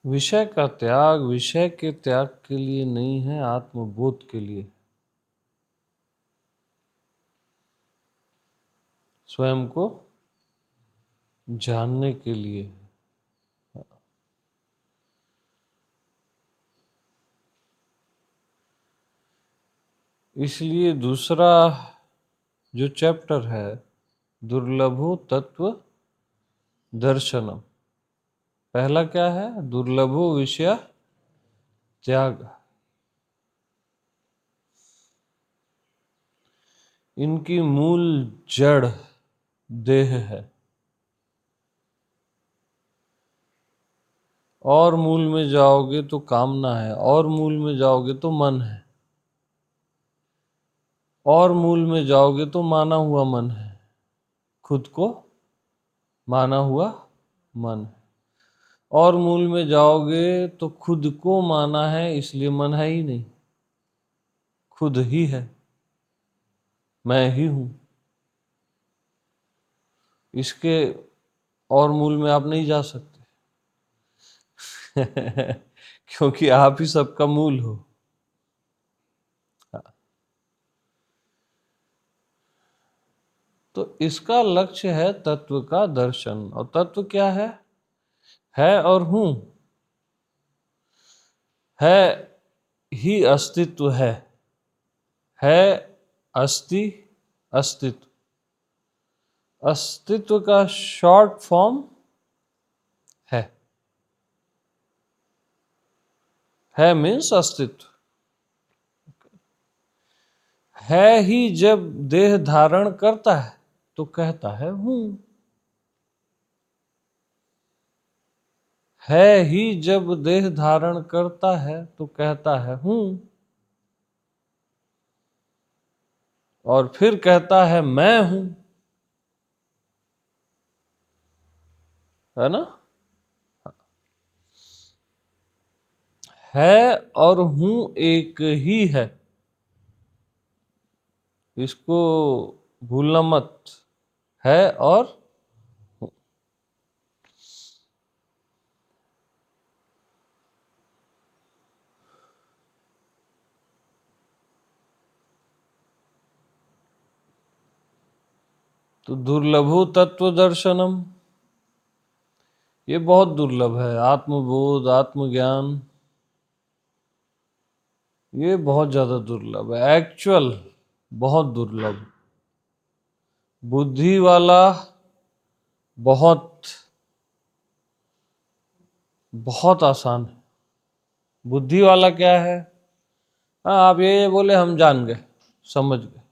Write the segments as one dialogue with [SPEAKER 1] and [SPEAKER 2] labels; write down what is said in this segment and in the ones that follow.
[SPEAKER 1] विषय का त्याग विषय के त्याग के लिए नहीं है, आत्मबोध के लिए, स्वयं को जानने के लिए। इसलिए दूसरा जो चैप्टर है, दुर्लभो तत्व दर्शनम, पहला क्या है? दुर्लभो विषय त्याग। इनकी मूल जड़ देह है, और मूल में जाओगे तो कामना है, और मूल में जाओगे तो मन है, और मूल में जाओगे तो माना हुआ मन है, खुद को माना हुआ मन है, और मूल में जाओगे तो खुद को माना है, इसलिए मन है ही नहीं, खुद ही है, मैं ही हूं। इसके और मूल में आप नहीं जा सकते क्योंकि आप ही सबका मूल हो। तो इसका लक्ष्य है तत्व का दर्शन। और तत्व क्या है और हूं, है ही अस्तित्व है अस्ति अस्तित्व। अस्तित्व का शॉर्ट फॉर्म है मीन्स अस्तित्व। है ही जब देह धारण करता है तो कहता है हूं। है ही जब देह धारण करता है तो कहता है हूं, और फिर कहता है मैं हूं, है ना? है और हूं एक ही है, इसको भूलना मत। है और हूं। तो दुर्लभो तत्व दर्शनम, ये बहुत दुर्लभ है। आत्मबोध, आत्मज्ञान, ये बहुत ज्यादा दुर्लभ है, एक्चुअल बहुत दुर्लभ। बुद्धि वाला बहुत बहुत आसान है। बुद्धि वाला क्या है? हाँ, आप ये बोले हम जान गए, समझ गए,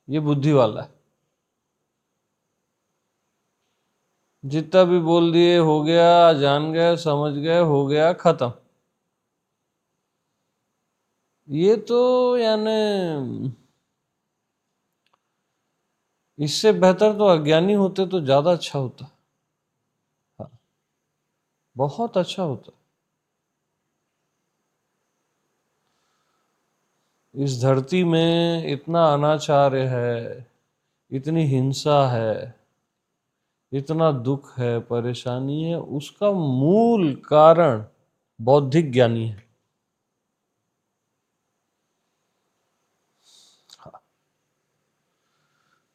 [SPEAKER 1] ये बुद्धि वाला है। जितना भी बोल दिए हो गया, जान गए, समझ गए, हो गया, खत्म। ये तो यानी इससे बेहतर तो अज्ञानी होते तो ज्यादा अच्छा होता। हाँ, बहुत अच्छा होता। इस धरती में इतना अनाचार्य है, इतनी हिंसा है, इतना दुख है, परेशानी है, उसका मूल कारण बौद्धिक ज्ञानी है।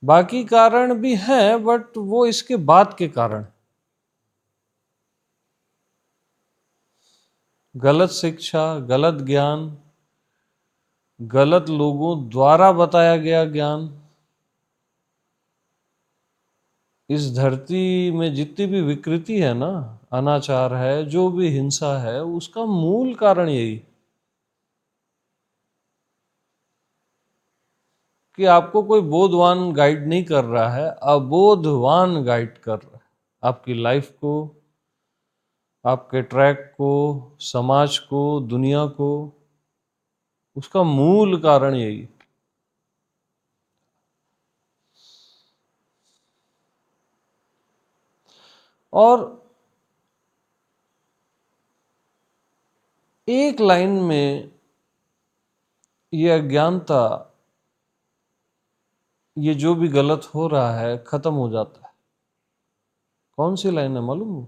[SPEAKER 1] बाकी कारण भी हैं, बट वो इसके बाद के कारण। गलत शिक्षा, गलत ज्ञान, गलत लोगों द्वारा बताया गया ज्ञान, इस धरती में जितनी भी विकृति है ना, अनाचार है, जो भी हिंसा है, उसका मूल कारण यही कि आपको कोई बोधवान गाइड नहीं कर रहा है, अबोधवान गाइड कर रहा है आपकी लाइफ को, आपके ट्रैक को, समाज को, दुनिया को। उसका मूल कारण यही। और एक लाइन में ये अज्ञानता, ये जो भी गलत हो रहा है, खत्म हो जाता है। कौन सी लाइन है मालूम?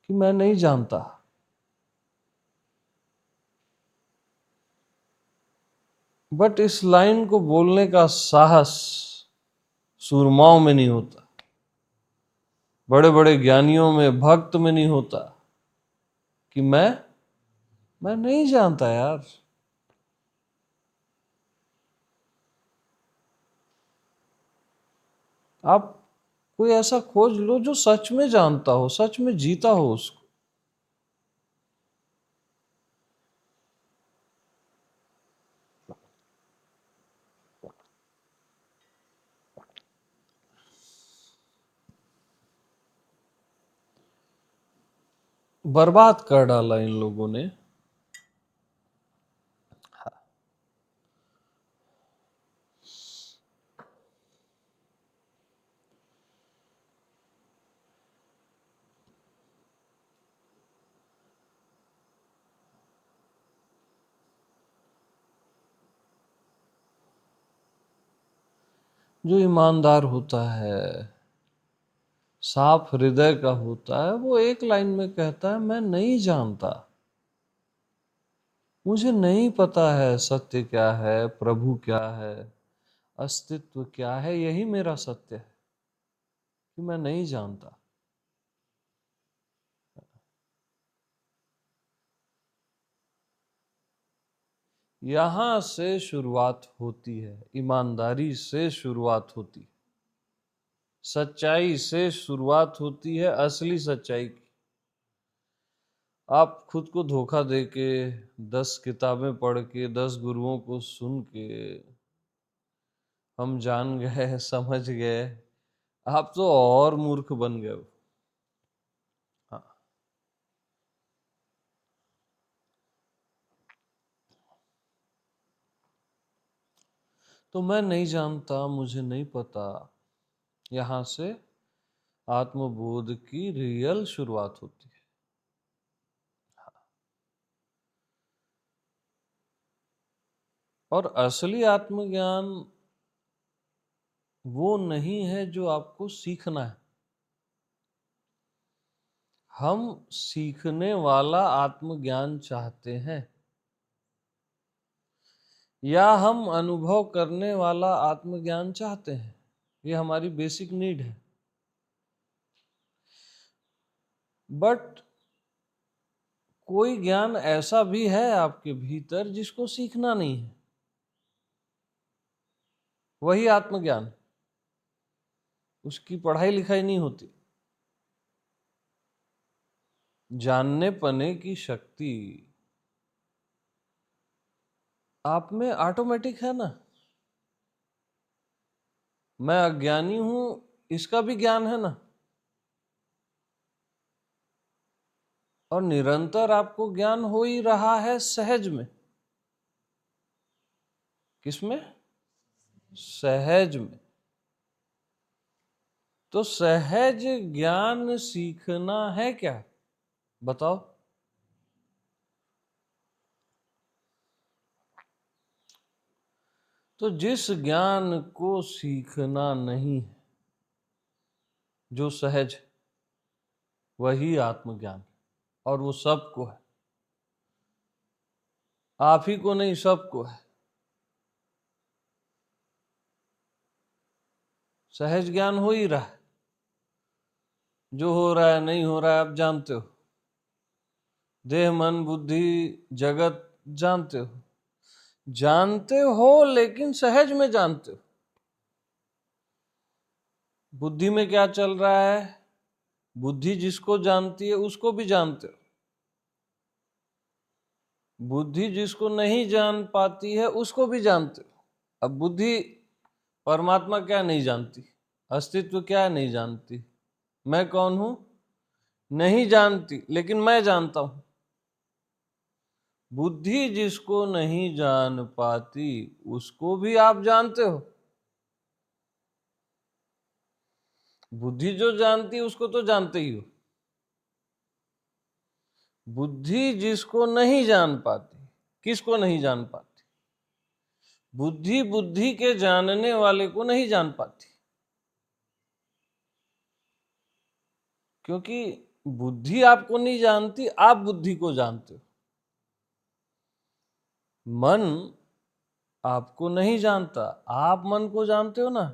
[SPEAKER 1] कि मैं नहीं जानता। बट इस लाइन को बोलने का साहस सूरमाओं में नहीं होता, बड़े बड़े ज्ञानियों में, भक्त में नहीं होता कि मैं नहीं जानता यार। आप कोई ऐसा खोज लो जो सच में जानता हो, सच में जीता हो उसको। बर्बाद कर डाला इन लोगों ने। जो ईमानदार होता है, साफ हृदय का होता है, वो एक लाइन में कहता है मैं नहीं जानता, मुझे नहीं पता है सत्य क्या है, प्रभु क्या है, अस्तित्व क्या है। यही मेरा सत्य है कि मैं नहीं जानता। यहां से शुरुआत होती है, ईमानदारी से शुरुआत होती है, सच्चाई से शुरुआत होती है, असली सच्चाई की। आप खुद को धोखा देके, 10 किताबें पढ़ के, 10 गुरुओं को सुन के हम जान गए, समझ गए, आप तो और मूर्ख बन गए हो। हाँ। तो मैं नहीं जानता, मुझे नहीं पता, यहां से आत्मबोध की रियल शुरुआत होती है। और असली आत्मज्ञान वो नहीं है जो आपको सीखना है। हम सीखने वाला आत्मज्ञान चाहते हैं, या हम अनुभव करने वाला आत्मज्ञान चाहते हैं। ये हमारी बेसिक नीड है। बट कोई ज्ञान ऐसा भी है आपके भीतर जिसको सीखना नहीं है, वही आत्मज्ञान। उसकी पढ़ाई लिखाई नहीं होती। जानने पने की शक्ति आप में ऑटोमेटिक है ना। मैं अज्ञानी हूं, इसका भी ज्ञान है ना। और निरंतर आपको ज्ञान हो ही रहा है सहज में। किसमें? सहज में। तो सहज ज्ञान सीखना है क्या? बताओ। तो जिस ज्ञान को सीखना नहीं है, जो सहज, वही आत्मज्ञान। और वो सबको है, आप ही को नहीं, सबको है। सहज ज्ञान हो ही रहा है। जो हो रहा है नहीं हो रहा है आप जानते हो। देह मन बुद्धि जगत जानते हो। जानते हो लेकिन सहज में जानते हो। बुद्धि में क्या चल रहा है? बुद्धि जिसको जानती है उसको भी जानते हो। बुद्धि जिसको नहीं जान पाती है उसको भी जानते हो। अब बुद्धि परमात्मा क्या नहीं जानती, अस्तित्व क्या नहीं जानती, मैं कौन हूं नहीं जानती, लेकिन मैं जानता हूं। बुद्धि जिसको नहीं जान पाती उसको भी आप जानते हो। बुद्धि जो जानती है उसको तो जानते ही हो। बुद्धि जिसको नहीं जान पाती, किसको नहीं जान पाती? बुद्धि बुद्धि के जानने वाले को नहीं जान पाती। क्योंकि बुद्धि आपको नहीं जानती, आप बुद्धि को जानते हो। मन आपको नहीं जानता, आप मन को जानते हो ना।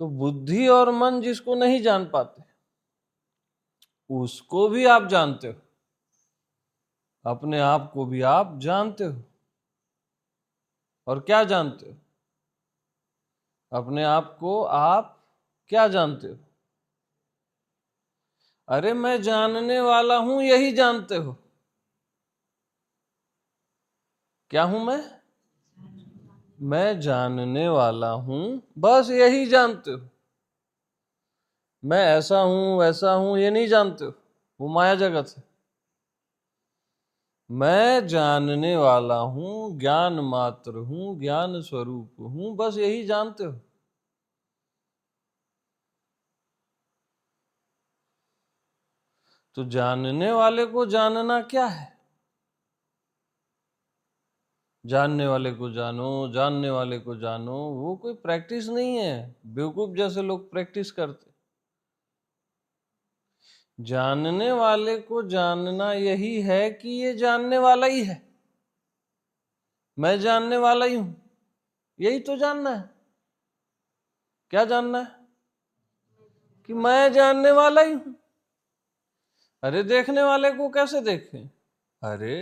[SPEAKER 1] तो बुद्धि और मन जिसको नहीं जान पाते, उसको भी आप जानते हो, अपने आप को भी आप जानते हो। और क्या जानते हो? अपने आप को आप क्या जानते हो? अरे मैं जानने वाला हूं, यही जानते हो। क्या हूं मैं जानने वाला हूं, बस यही जानते हो। मैं ऐसा हूं वैसा हूं ये नहीं जानते हो, वो माया जगत है। मैं जानने वाला हूं, ज्ञान मात्र हूं, ज्ञान स्वरूप हूं, बस यही जानते हो। तो जानने वाले को जानना क्या है? जानने वाले को जानो, जानने वाले को जानो, वो कोई प्रैक्टिस नहीं है, बेवकूफ जैसे लोग प्रैक्टिस करते। जानने वाले को जानना यही है कि ये जानने वाला ही है, मैं जानने वाला ही हूं, यही तो जानना है। क्या जानना है? कि मैं जानने वाला ही हूं। अरे देखने वाले को कैसे देखें? अरे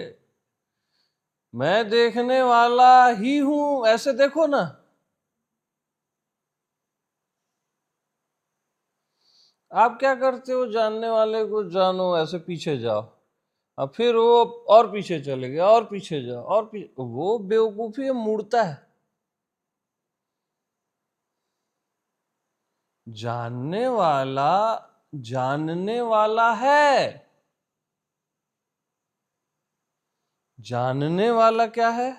[SPEAKER 1] मैं देखने वाला ही हूं, ऐसे देखो ना। आप क्या करते हो? जानने वाले को जानो, ऐसे पीछे जाओ, अब फिर वो और पीछे चले गया, और पीछे जाओ, और पीछे, वो बेवकूफी मुड़ता है। जानने वाला है। जानने वाला क्या है?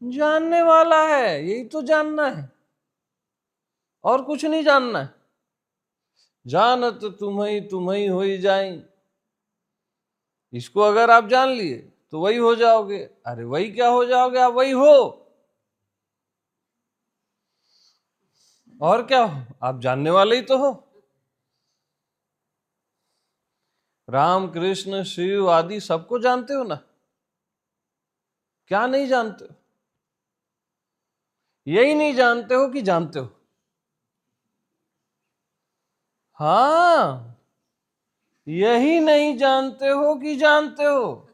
[SPEAKER 1] जानने वाला है, यही तो जानना है, और कुछ नहीं जानना है। जानत तुम्हें होई जाई, इसको अगर आप जान लिए तो वही हो जाओगे। अरे वही क्या हो जाओगे? आप वही हो। और क्या हो? आप जानने वाले ही तो हो। राम कृष्ण शिव आदि सबको जानते हो ना। क्या नहीं जानते हो? यही नहीं जानते हो कि जानते हो। हाँ, यही नहीं जानते हो कि जानते हो।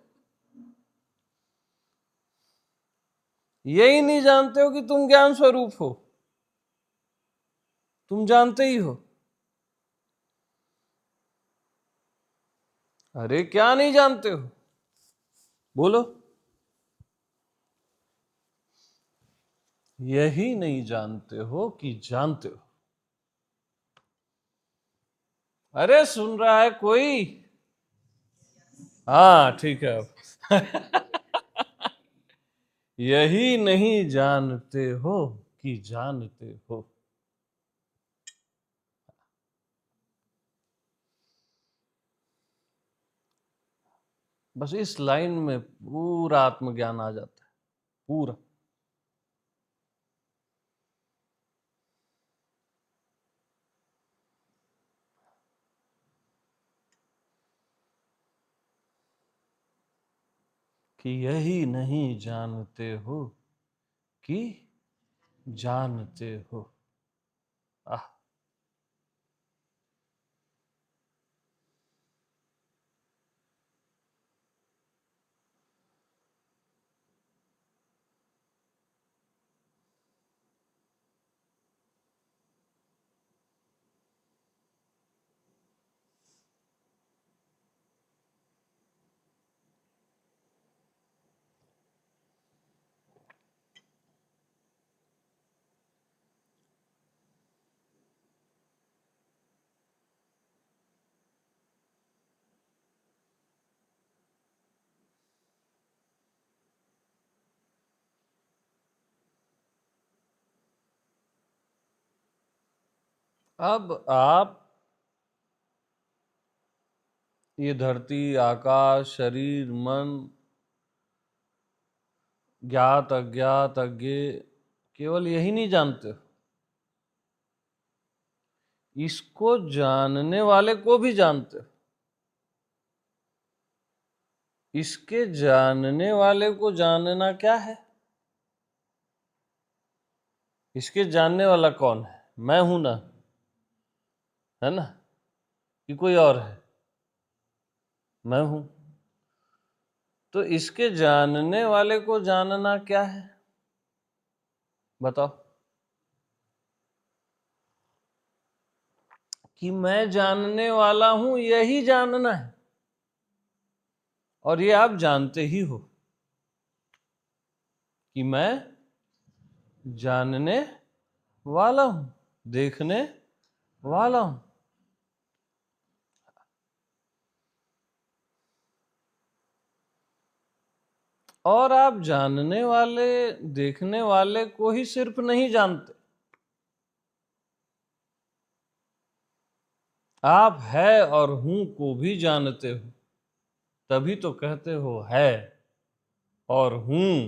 [SPEAKER 1] यही नहीं जानते हो कि तुम ज्ञान स्वरूप हो, तुम जानते ही हो। अरे क्या नहीं जानते हो? बोलो। यही नहीं जानते हो कि जानते हो। अरे सुन रहा है कोई? हाँ ठीक है अब। यही नहीं जानते हो कि जानते हो। बस इस लाइन में पूरा आत्मज्ञान आ जाता है, पूरा। कि यही नहीं जानते हो कि जानते हो। आह। अब आप ये धरती, आकाश, शरीर, मन, ज्ञात अज्ञात अज्ञेय, केवल यही नहीं जानते हो, इसको जानने वाले को भी जानते हो। इसके जानने वाले को जानना क्या है? इसके जानने वाला कौन है? मैं हूं ना, है ना, कि कोई और है? मैं हूं। तो इसके जानने वाले को जानना क्या है, बताओ? कि मैं जानने वाला हूं, यही जानना है। और ये आप जानते ही हो कि मैं जानने वाला हूं, देखने वाला हूं। और आप जानने वाले, देखने वाले को ही सिर्फ नहीं जानते, आप है और हूं को भी जानते हो। तभी तो कहते हो है और हूं।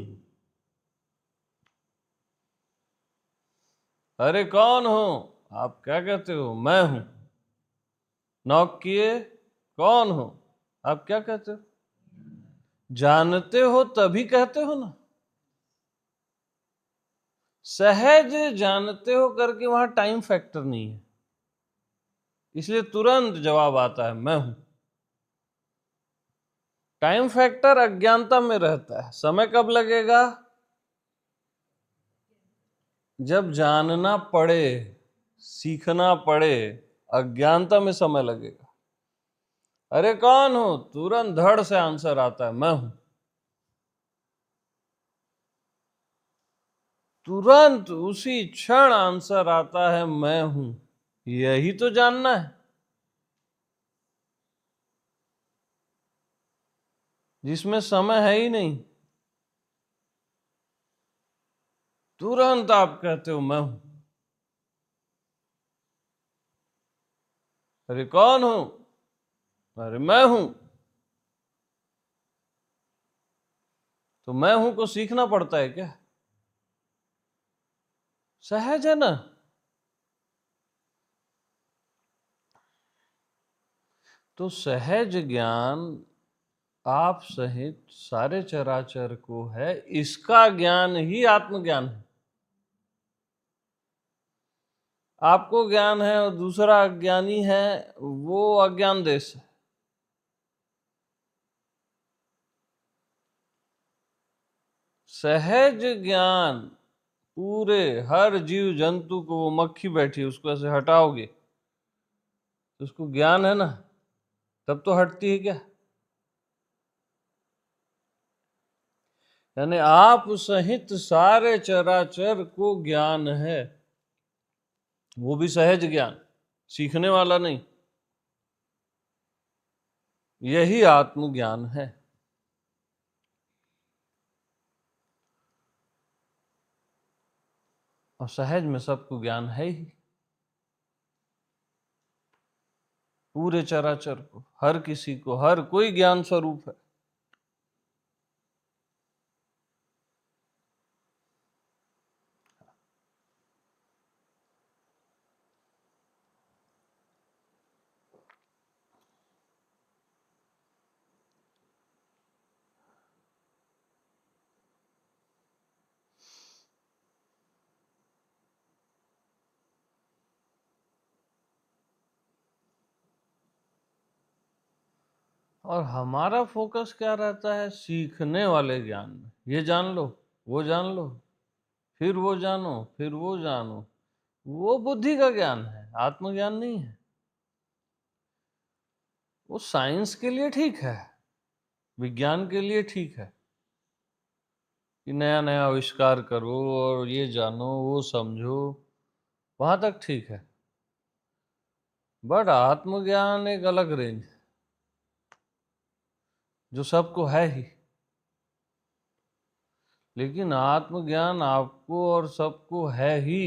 [SPEAKER 1] अरे कौन हो? आप क्या कहते हो? मैं हूं। नॉक किए, कौन हो? आप क्या कहते हो? जानते हो तभी कहते हो ना। सहज जानते हो करके वहां टाइम फैक्टर नहीं है, इसलिए तुरंत जवाब आता है मैं हूं। टाइम फैक्टर अज्ञानता में रहता है। समय कब लगेगा? जब जानना पड़े, सीखना पड़े, अज्ञानता में समय लगेगा। अरे कौन हो? तुरंत धड़ से आंसर आता है मैं हूं। तुरंत उसी क्षण आंसर आता है मैं हूं। यही तो जानना है, जिसमें समय है ही नहीं। तुरंत आप कहते हो मैं हूं। अरे कौन हो? अरे मैं हूं। तो मैं हूं को सीखना पड़ता है क्या? सहज है ना। तो सहज ज्ञान आप सहित सारे चराचर को है, इसका ज्ञान ही आत्मज्ञान है। आपको ज्ञान है और दूसरा अज्ञानी है, वो अज्ञान देश है। सहज ज्ञान पूरे हर जीव जंतु को, वो मक्खी बैठी उसको ऐसे हटाओगे तो उसको ज्ञान है ना, तब तो हटती है क्या? यानी आप सहित सारे चराचर को ज्ञान है, वो भी सहज ज्ञान, सीखने वाला नहीं। यही आत्मज्ञान है। और सहज में सबको ज्ञान है ही, पूरे चराचर को, हर किसी को, हर कोई ज्ञान स्वरूप है। और हमारा फोकस क्या रहता है? सीखने वाले ज्ञान में। ये जान लो, वो जान लो, फिर वो जानो, फिर वो जानो। वो बुद्धि का ज्ञान है, आत्मज्ञान नहीं है। वो साइंस के लिए ठीक है, विज्ञान के लिए ठीक है कि नया नया आविष्कार करो और ये जानो, वो समझो, वहां तक ठीक है। बट आत्मज्ञान एक अलग रेंज है, जो सबको है ही। लेकिन आत्मज्ञान आपको और सबको है ही,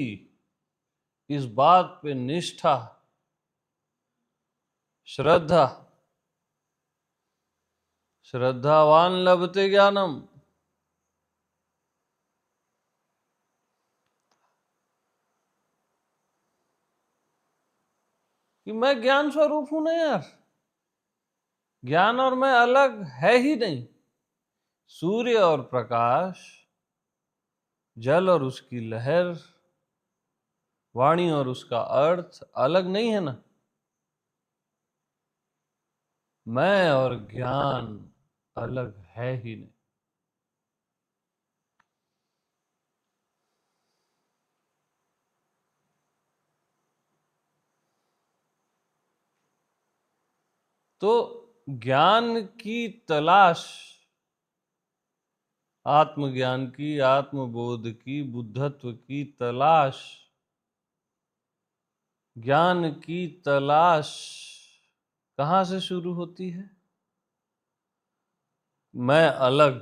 [SPEAKER 1] इस बात पे निष्ठा, श्रद्धा, श्रद्धावान लभते ज्ञानम। कि मैं ज्ञान स्वरूप हूं ना यार, ज्ञान और मैं अलग है ही नहीं। सूर्य और प्रकाश, जल और उसकी लहर, वाणी और उसका अर्थ अलग नहीं है ना। मैं और ज्ञान अलग है ही नहीं। तो ज्ञान की तलाश, आत्मज्ञान की, आत्मबोध की, बुद्धत्व की तलाश, ज्ञान की तलाश कहाँ से शुरू होती है? मैं अलग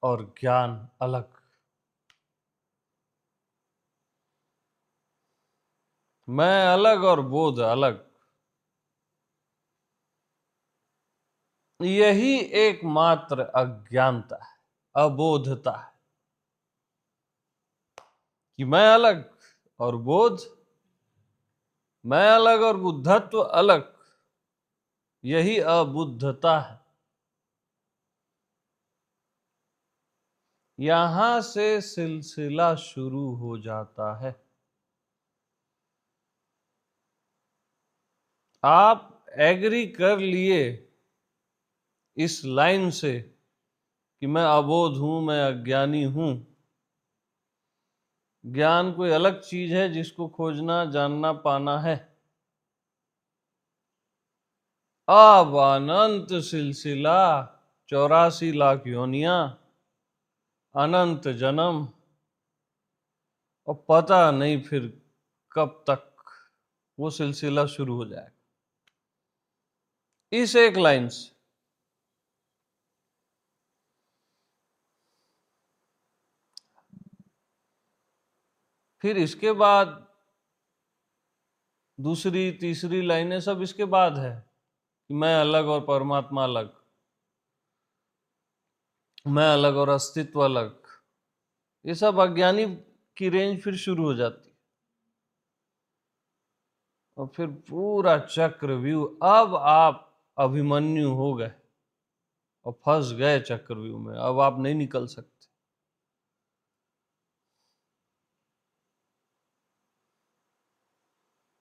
[SPEAKER 1] और ज्ञान अलग। मैं अलग और बोध अलग। यही एकमात्र अज्ञानता है, अबोधता है, कि मैं अलग और बोध, मैं अलग और बुद्धत्व अलग। यही अबुद्धता है। यहां से सिलसिला शुरू हो जाता है। आप एग्री कर लिए इस लाइन से कि मैं अबोध हूं, मैं अज्ञानी हूं। ज्ञान कोई अलग चीज है जिसको खोजना, जानना, पाना है। अब अनंत सिलसिला, 84 लाख योनियां, अनंत जन्म, और पता नहीं फिर कब तक वो सिलसिला शुरू हो जाएगा इस एक लाइन से। फिर इसके बाद दूसरी तीसरी लाइनें सब इसके बाद है कि मैं अलग और परमात्मा अलग, मैं अलग और अस्तित्व अलग। ये सब अज्ञानी की रेंज फिर शुरू हो जाती है। और फिर पूरा चक्रव्यूह, अब आप अभिमन्यु हो गए और फंस गए चक्रव्यूह में। अब आप नहीं निकल सकते,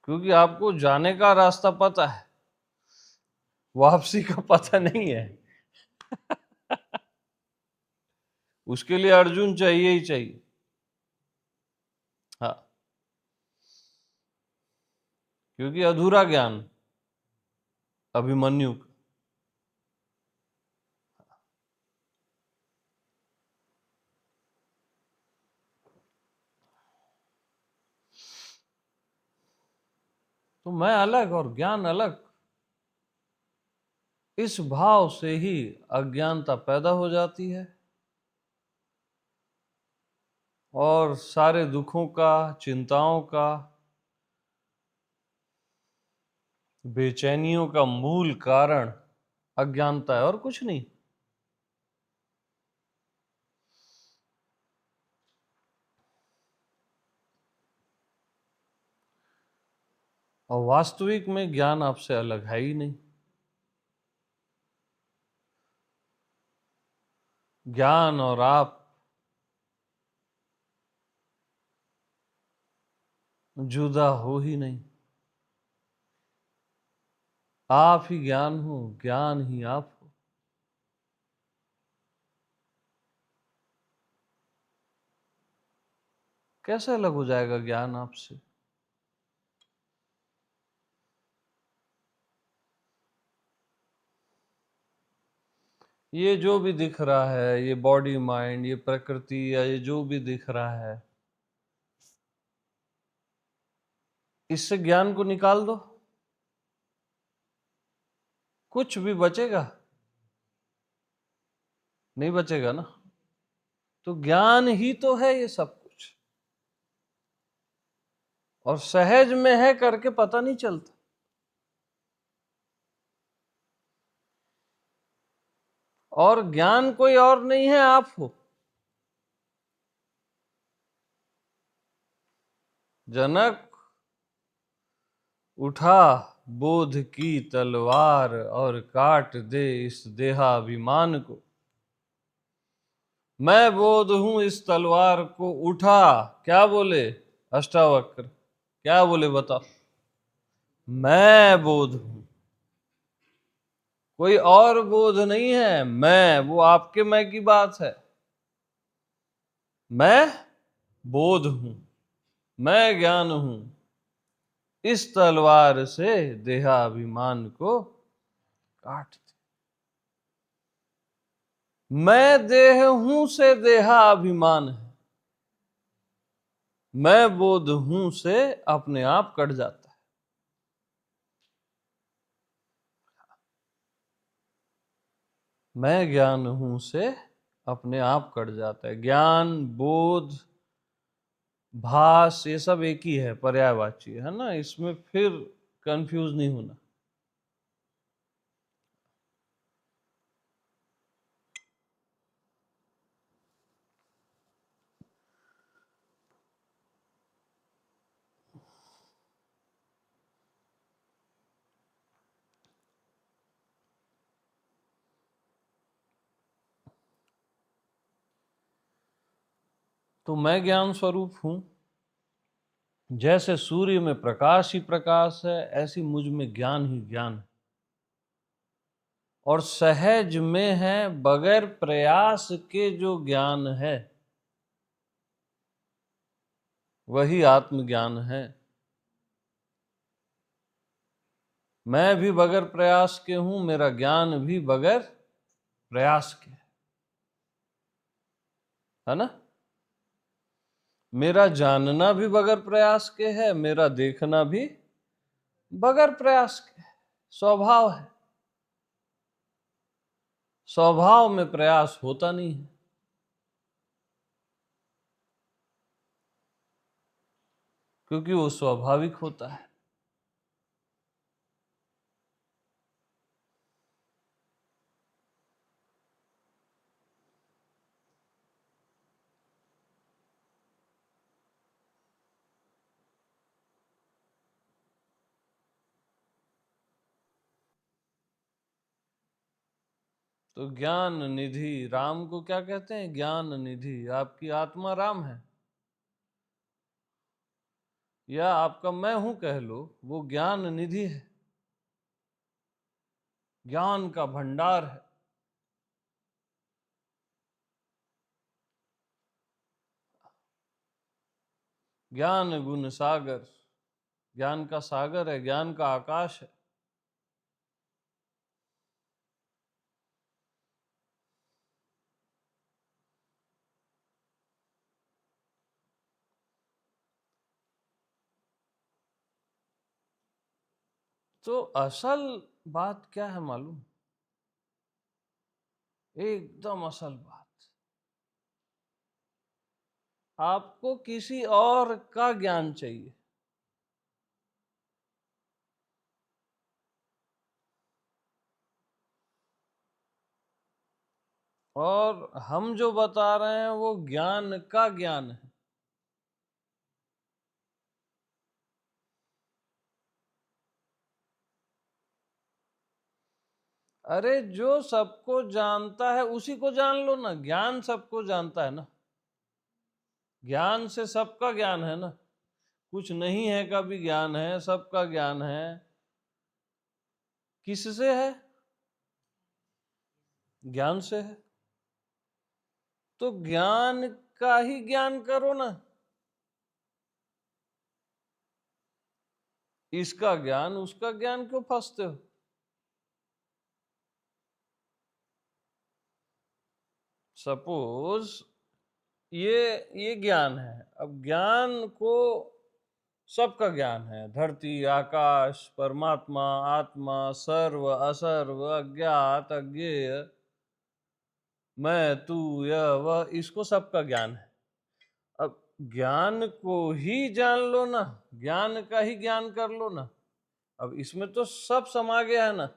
[SPEAKER 1] क्योंकि आपको जाने का रास्ता पता है, वापसी का पता नहीं है। उसके लिए अर्जुन चाहिए ही चाहिए। हाँ, क्योंकि अधूरा ज्ञान अभिमन्यु का। तो मैं अलग और ज्ञान अलग, इस भाव से ही अज्ञानता पैदा हो जाती है और सारे दुखों का, चिंताओं का, बेचैनियों का मूल कारण अज्ञानता है और कुछ नहीं। और वास्तविक में ज्ञान आपसे अलग है ही नहीं। ज्ञान और आप जुदा हो ही नहीं। आप ही ज्ञान हो, ज्ञान ही आप हो। कैसे अलग हो जाएगा ज्ञान आपसे? ये जो भी दिख रहा है, ये बॉडी माइंड, ये प्रकृति, या ये जो भी दिख रहा है, इससे ज्ञान को निकाल दो, कुछ भी बचेगा? नहीं बचेगा ना। तो ज्ञान ही तो है ये सब कुछ, और सहज में है करके पता नहीं चलता। और ज्ञान कोई और नहीं है, आप हो। जनक उठा बोध की तलवार और काट दे इस देहाभिमान को। मैं बोध हूं इस तलवार को उठा, क्या बोले अष्टावक्र, क्या बोले बताओ, मैं बोध हूं, कोई और बोध नहीं है, मैं, वो आपके मैं की बात है। मैं बोध हूं, मैं ज्ञान हूं, इस तलवार से देहाभिमान को काट दे। मैं देह हूं से देहाभिमान है, मैं बोध हूं से अपने आप कट जाता है। मैं ज्ञान हूं से अपने आप कट जाता है। ज्ञान, बोध, भास, ये सब एक ही है, पर्यायवाची है ना, इसमें फिर कंफ्यूज नहीं होना। तो मैं ज्ञान स्वरूप हूं, जैसे सूर्य में प्रकाश ही प्रकाश है, ऐसी मुझ में ज्ञान ही ज्ञान है, और सहज में है, बगैर प्रयास के जो ज्ञान है वही आत्मज्ञान है। मैं भी बगैर प्रयास के हूं, मेरा ज्ञान भी बगैर प्रयास के है ना। मेरा जानना भी बगैर प्रयास के है, मेरा देखना भी बगैर प्रयास के है। स्वभाव है, स्वभाव में प्रयास होता नहीं है, क्योंकि वो स्वाभाविक होता है। तो ज्ञान निधि, राम को क्या कहते हैं, ज्ञान निधि। आपकी आत्मा राम है, या आपका मैं हूं कह लो, वो ज्ञान निधि है, ज्ञान का भंडार है। ज्ञान गुण सागर, ज्ञान का सागर है, ज्ञान का आकाश है। तो असल बात क्या है मालूम, एकदम असल बात, आपको किसी और का ज्ञान चाहिए, और हम जो बता रहे हैं वो ज्ञान का ज्ञान है। अरे जो सबको जानता है उसी को जान लो ना, ज्ञान सबको जानता है ना, ज्ञान से सबका ज्ञान है ना, कुछ नहीं है का भी ज्ञान है, सबका ज्ञान है। किससे है, ज्ञान से है, तो ज्ञान का ही ज्ञान करो ना, इसका ज्ञान उसका ज्ञान क्यों फंसते हो। सपोज ये ज्ञान है, अब ज्ञान को सबका ज्ञान है, धरती, आकाश, परमात्मा, आत्मा, सर्व, असर्व, अज्ञात, अज्ञेय, मैं, तू, यह, वह, इसको सबका ज्ञान है। अब ज्ञान को ही जान लो ना, ज्ञान का ही ज्ञान कर लो ना, अब इसमें तो सब समा गया है ना,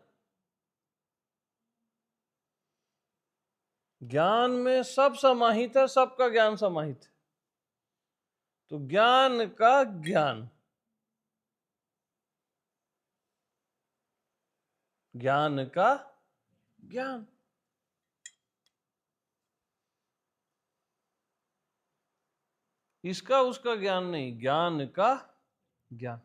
[SPEAKER 1] ज्ञान में सब समाहित है, सबका ज्ञान समाहित है, तो ज्ञान का ज्ञान, ज्ञान का ज्ञान। इसका उसका ज्ञान नहीं, ज्ञान का ज्ञान।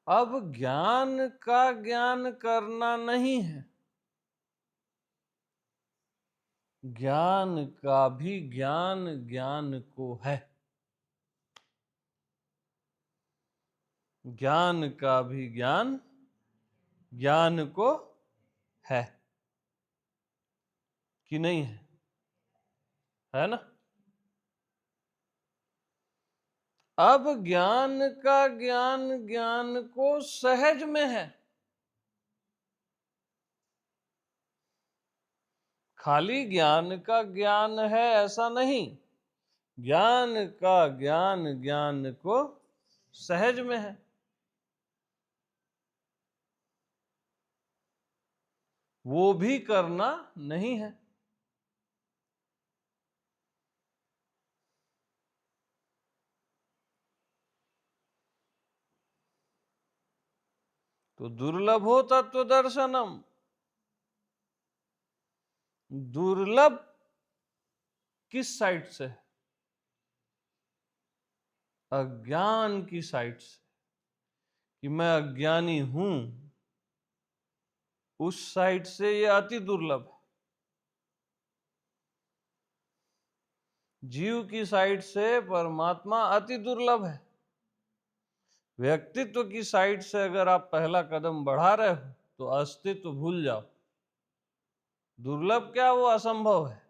[SPEAKER 1] अब ज्ञान का ज्ञान करना नहीं है, ज्ञान का भी ज्ञान ज्ञान को है। ज्ञान का भी ज्ञान ज्ञान को है कि नहीं है? है ना? अब ज्ञान का ज्ञान ज्ञान को सहज में है, खाली ज्ञान का ज्ञान है ऐसा नहीं, ज्ञान का ज्ञान ज्ञान को सहज में है। वो भी करना नहीं है। तो दुर्लभो तत्व दर्शनम, दुर्लभ किस साइड से? अज्ञान की साइड से, कि मैं अज्ञानी हूं, उस साइड से ये अति दुर्लभ है। जीव की साइड से परमात्मा अति दुर्लभ है। व्यक्तित्व की साइड से अगर आप पहला कदम बढ़ा रहे हो तो अस्तित्व भूल जाओ। दुर्लभ क्या, वो असंभव है।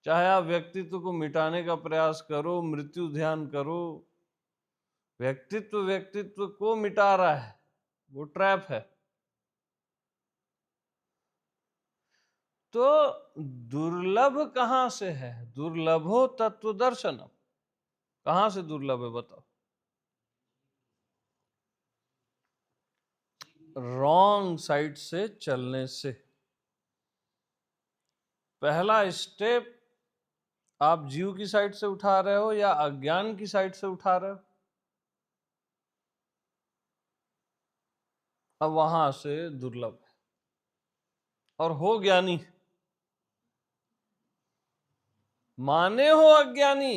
[SPEAKER 1] चाहे आप व्यक्तित्व को मिटाने का प्रयास करो, मृत्यु ध्यान करो, व्यक्तित्व व्यक्तित्व को मिटा रहा है, वो ट्रैप है। तो दुर्लभ कहां से है? दुर्लभो तत्व दर्शनम, कहां से दुर्लभ है बताओ? रॉन्ग साइड से चलने से। पहला स्टेप आप जीव की साइड से उठा रहे हो या अज्ञान की साइड से उठा रहे हो? अब वहां से दुर्लभ है। और हो ज्ञानी, माने हो अज्ञानी,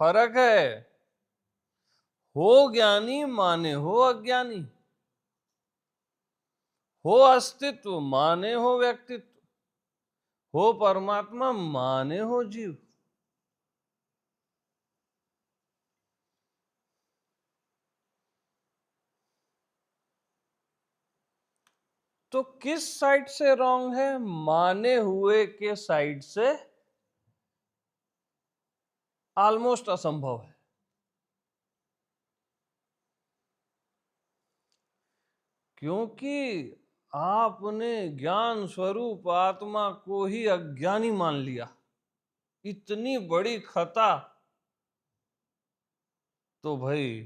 [SPEAKER 1] फर्क है। हो ज्ञानी माने हो अज्ञानी, हो अस्तित्व माने हो व्यक्तित्व, हो परमात्मा माने हो जीव। तो किस साइड से रॉन्ग है? माने हुए के साइड से ऑलमोस्ट असंभव है। क्योंकि आपने ज्ञान स्वरूप आत्मा को ही अज्ञानी मान लिया। इतनी बड़ी खता तो भाई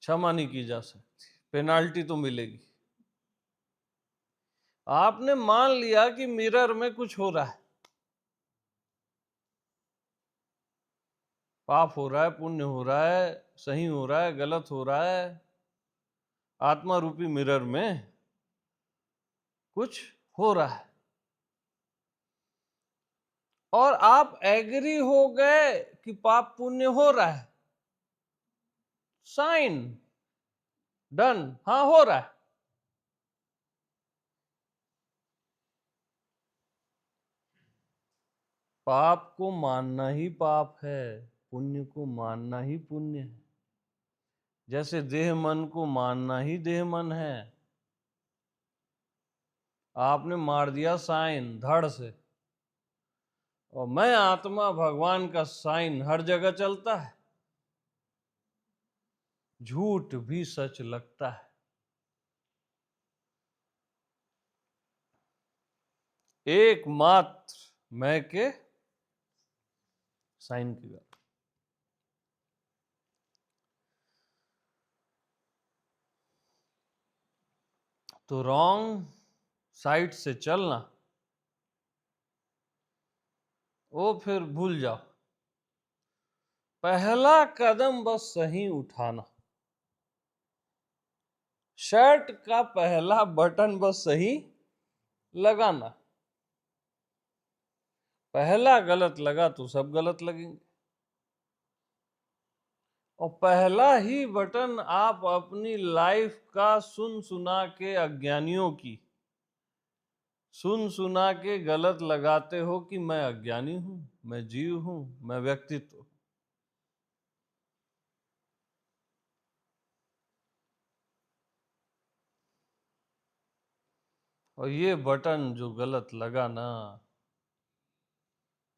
[SPEAKER 1] क्षमा नहीं की जा सकती, पेनाल्टी तो मिलेगी। आपने मान लिया कि मिरर में कुछ हो रहा है, पाप हो रहा है, पुण्य हो रहा है, सही हो रहा है, गलत हो रहा है, आत्मा रूपी मिरर में कुछ हो रहा है। और आप एग्री हो गए कि पाप पुण्य हो रहा है, साइन डन, हाँ हो रहा है। पाप को मानना ही पाप है, पुण्य को मानना ही पुण्य है। जैसे देह मन को मानना ही देह मन है। आपने मार दिया साइन धड़ से, और मैं आत्मा भगवान का साइन हर जगह चलता है। झूठ भी सच लगता है। एकमात्र मैं के साइन की बात। तो रॉन्ग साइड से चलना, वो फिर भूल जाओ। पहला कदम बस सही उठाना। शर्ट का पहला बटन बस सही लगाना, पहला गलत लगा तो सब गलत लगेंगे। और पहला ही बटन आप अपनी लाइफ का सुन सुना के अज्ञानियों की सुन सुना के गलत लगाते हो कि मैं अज्ञानी हूं, मैं जीव हूं, मैं व्यक्तित्व हूं। और ये बटन जो गलत लगा ना,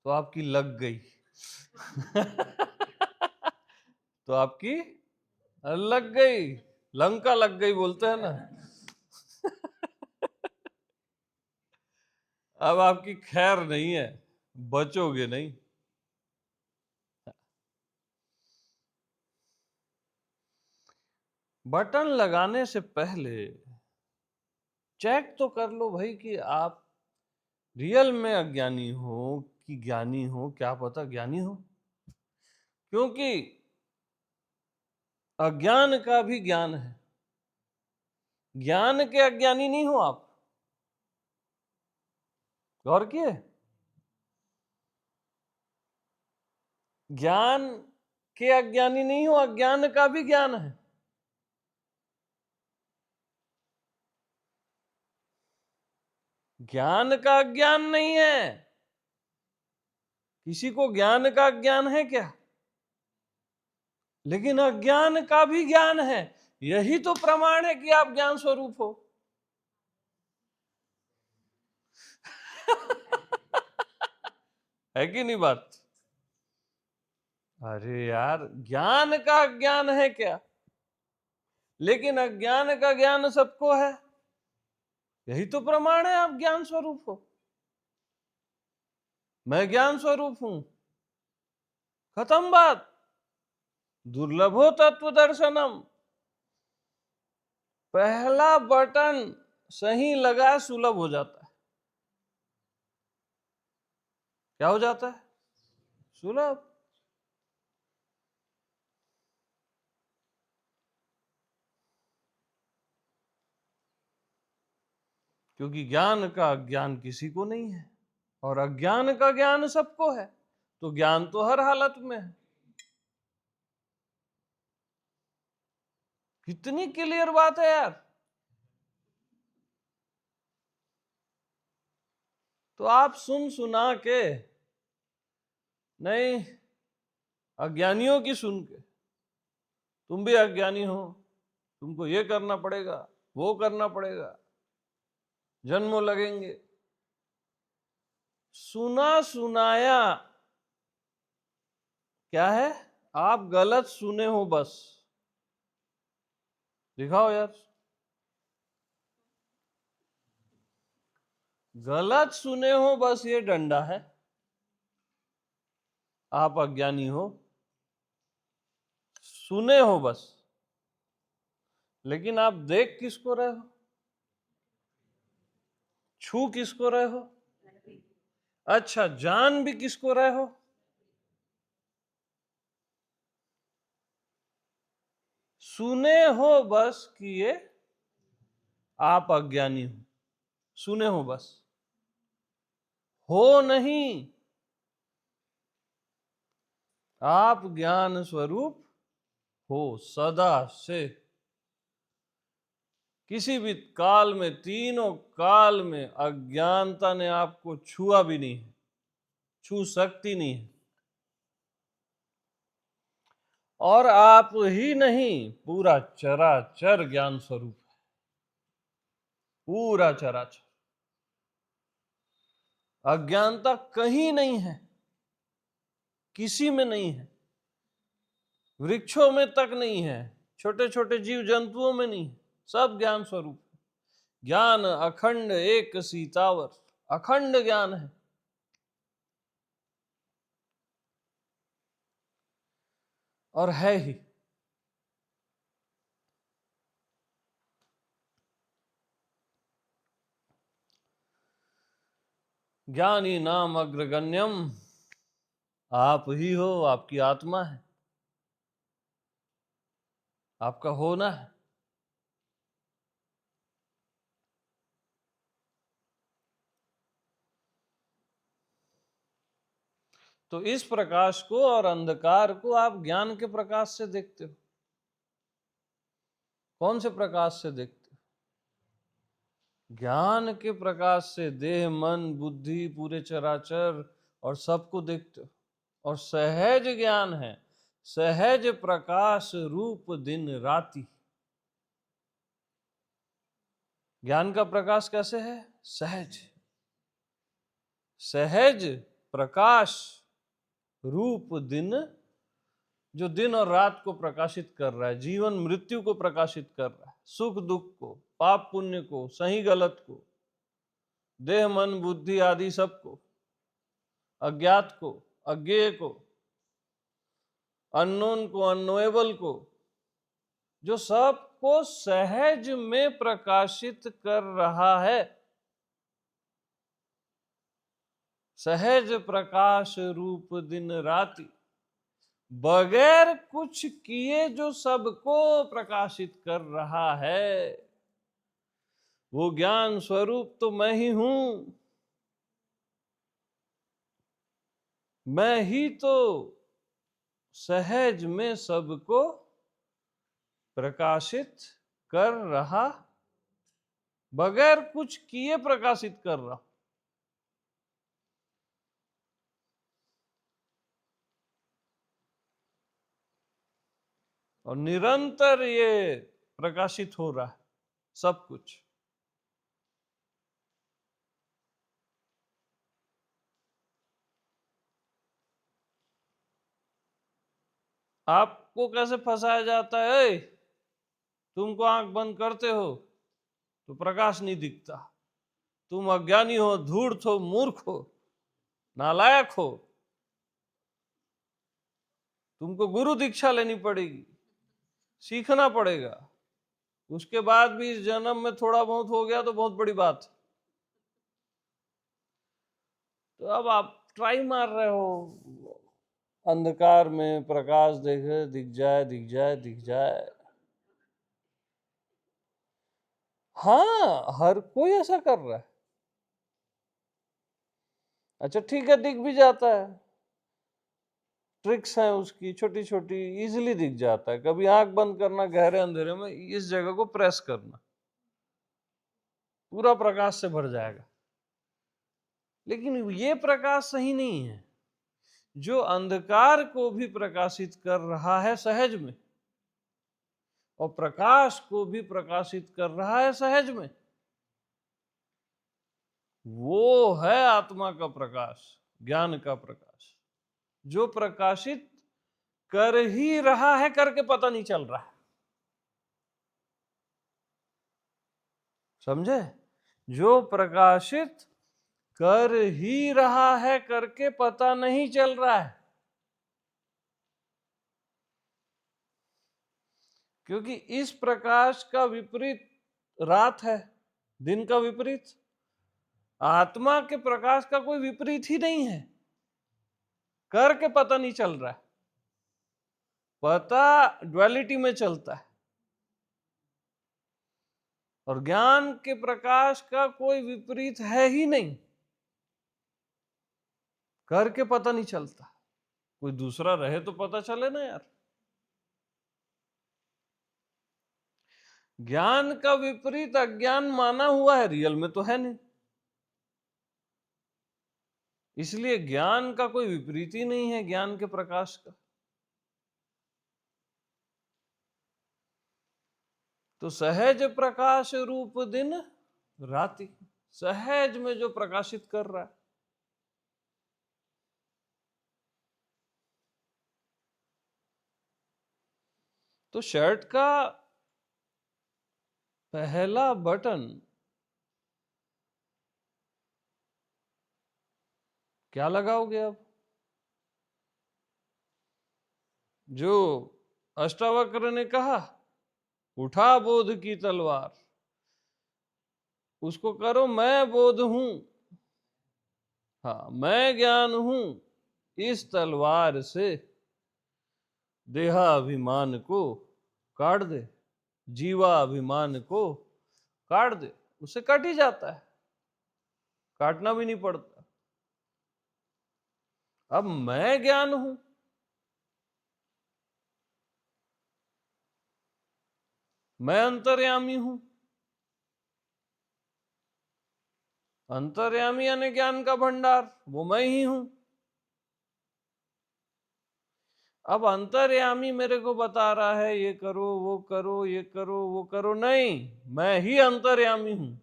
[SPEAKER 1] तो आपकी लग गई। तो आपकी लग गई, लंका लग गई बोलते हैं ना। अब आपकी खैर नहीं है, बचोगे नहीं। बटन लगाने से पहले चेक तो कर लो भाई कि आप रियल में अज्ञानी हो कि ज्ञानी हो। क्या पता ज्ञानी हो, क्योंकि अज्ञान का भी ज्ञान है, ज्ञान के अज्ञानी नहीं हो आप। गौर किए? ज्ञान के अज्ञानी नहीं हो, अज्ञान का भी ज्ञान है। ज्ञान का अज्ञान नहीं है। किसी को ज्ञान का ज्ञान है क्या? लेकिन अज्ञान का भी ज्ञान है। यही तो प्रमाण है कि आप ज्ञान स्वरूप हो। है कि नहीं बात? अरे यार, ज्ञान का ज्ञान है क्या? लेकिन अज्ञान का ज्ञान सबको है। यही तो प्रमाण है आप ज्ञान स्वरूप हो। मैं ज्ञान स्वरूप हूं, खत्म बात। दुर्लभो तत्व दर्शनम। पहला बटन सही लगा, सुलभ हो जाता है। क्या हो जाता है? सुलभ। क्योंकि ज्ञान का ज्ञान किसी को नहीं है और अज्ञान का ज्ञान सबको है, तो ज्ञान तो हर हालत में है। कितनी क्लियर बात है यार। तो आप सुन सुना के नहीं, अज्ञानियों की सुन के तुम भी अज्ञानी हो, तुमको ये करना पड़ेगा, वो करना पड़ेगा, जन्मों लगेंगे, सुना सुनाया क्या है? आप गलत सुने हो बस। दिखाओ यार, गलत सुने हो बस, ये डंडा है। आप अज्ञानी हो, सुने हो बस। लेकिन आप देख किसको रहे हो? छू किसको रहे हो? अच्छा, जान भी किसको रहे हो? सुने हो बस कि ये आप अज्ञानी हो। सुने हो बस, हो नहीं। आप ज्ञान स्वरूप हो सदा से। किसी भी काल में, तीनों काल में अज्ञानता ने आपको छुआ भी नहीं है, छू सकती नहीं है। और आप ही नहीं, पूरा चराचर ज्ञान स्वरूप है। पूरा चराचर। अज्ञानता कहीं नहीं है, किसी में नहीं है, वृक्षों में तक नहीं है, छोटे छोटे जीव जंतुओं में नहीं है, सब ज्ञान स्वरूप है। ज्ञान अखंड एक सीतावर, अखंड ज्ञान है। और है ही। ज्ञानी नाम अग्रगण्यम। आप ही हो, आपकी आत्मा है, आपका होना है। तो इस प्रकाश को और अंधकार को आप ज्ञान के प्रकाश से देखते हो। कौन से प्रकाश से देखते हो? ज्ञान के प्रकाश से देह, मन, बुद्धि, पूरे चराचर और सबको देखते हो। और सहज ज्ञान है, सहज प्रकाश रूप दिन राति। ज्ञान का प्रकाश कैसे है? सहज, सहज प्रकाश रूप दिन, जो दिन और रात को प्रकाशित कर रहा है, जीवन मृत्यु को प्रकाशित कर रहा है, सुख दुख को, पाप पुण्य को, सही गलत को, देह मन बुद्धि आदि सबको, अज्ञात को, अज्ञेय को, अननोन को, अननोएबल को, जो सबको सहज में प्रकाशित कर रहा है। सहज प्रकाश रूप दिन राति, बगैर कुछ किए जो सबको प्रकाशित कर रहा है। वो ज्ञान स्वरूप तो मैं ही हूं। मैं ही तो सहज में सबको प्रकाशित कर रहा, बगैर कुछ किए प्रकाशित कर रहा। और निरंतर ये प्रकाशित हो रहा है सब कुछ। आपको कैसे फंसाया जाता है? तुमको आंख बंद करते हो तो प्रकाश नहीं दिखता, तुम अज्ञानी हो, धूर्त हो, मूर्ख हो, नालायक हो, तुमको गुरु दीक्षा लेनी पड़ेगी, सीखना पड़ेगा। उसके बाद भी इस जन्म में थोड़ा बहुत हो गया तो बहुत बड़ी बात। तो अब आप ट्राई मार रहे हो, अंधकार में प्रकाश देखे, दिख जाए दिख जाए दिख जाए। हाँ, हर कोई ऐसा कर रहा है। अच्छा ठीक है, दिख भी जाता है, ट्रिक्स हैं उसकी छोटी छोटी, इजीली दिख जाता है। कभी आंख बंद करना, गहरे अंधेरे में इस जगह को प्रेस करना, पूरा प्रकाश से भर जाएगा। लेकिन ये प्रकाश सही नहीं है। जो अंधकार को भी प्रकाशित कर रहा है सहज में, और प्रकाश को भी प्रकाशित कर रहा है सहज में, वो है आत्मा का प्रकाश, ज्ञान का प्रकाश, जो प्रकाशित कर ही रहा है, करके पता नहीं चल रहा है। समझे? जो प्रकाशित कर ही रहा है, करके पता नहीं चल रहा है। क्योंकि इस प्रकाश का विपरीत रात है, दिन का विपरीत। आत्मा के प्रकाश का कोई विपरीत ही नहीं है, करके पता नहीं चल रहा है। पता ड्युअलिटी में चलता है। और ज्ञान के प्रकाश का कोई विपरीत है ही नहीं, करके पता नहीं चलता। कोई दूसरा रहे तो पता चले ना यार। ज्ञान का विपरीत अज्ञान माना हुआ है, रियल में तो है नहीं। इसलिए ज्ञान का कोई विपरीत ही नहीं है ज्ञान के प्रकाश का। तो सहज प्रकाश रूप दिन राति, सहज में जो प्रकाशित कर रहा है। तो शर्ट का पहला बटन क्या लगाओगे अब? जो अष्टावक्र ने कहा, उठा बोध की तलवार, उसको करो मैं बोध हूं। हाँ, मैं ज्ञान हूं, इस तलवार से देहाभिमान को काट दे, जीवाभिमान को काट दे। उसे कट ही जाता है, काटना भी नहीं पड़ता। अब मैं ज्ञान हूं, मैं अंतर्यामी हूं। अंतर्यामी यानी ज्ञान का भंडार, वो मैं ही हूं। अब अंतर्यामी मेरे को बता रहा है ये करो वो करो ये करो वो करो, नहीं, मैं ही अंतर्यामी हूं।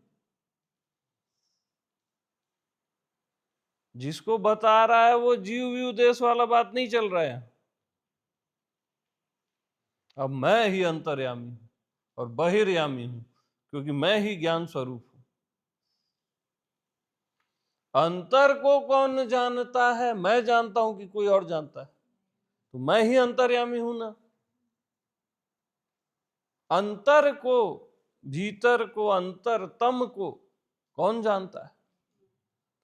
[SPEAKER 1] जिसको बता रहा है वो जीव व्यू देश वाला बात नहीं चल रहा है। अब मैं ही अंतर्यामी हूं और बहिर्यामी हूं, क्योंकि मैं ही ज्ञान स्वरूप हूं। अंतर को कौन जानता है? मैं जानता हूं कि कोई और जानता है, तो मैं ही अंतर्यामी हूं ना। अंतर को, भीतर को, अंतरतम को कौन जानता है?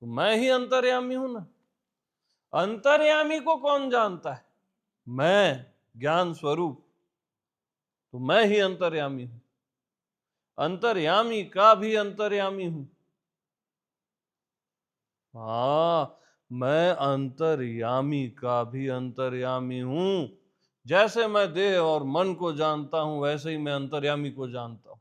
[SPEAKER 1] तो मैं ही अंतर्यामी हूं ना। अंतर्यामी को कौन जानता है? मैं, ज्ञान स्वरूप, तो मैं ही अंतर्यामी हूं। अंतर्यामी का भी अंतर्यामी हूं। हाँ, मैं अंतर्यामी का भी अंतर्यामी हूं। जैसे मैं देह और मन को जानता हूं, वैसे ही मैं अंतर्यामी को जानता हूं।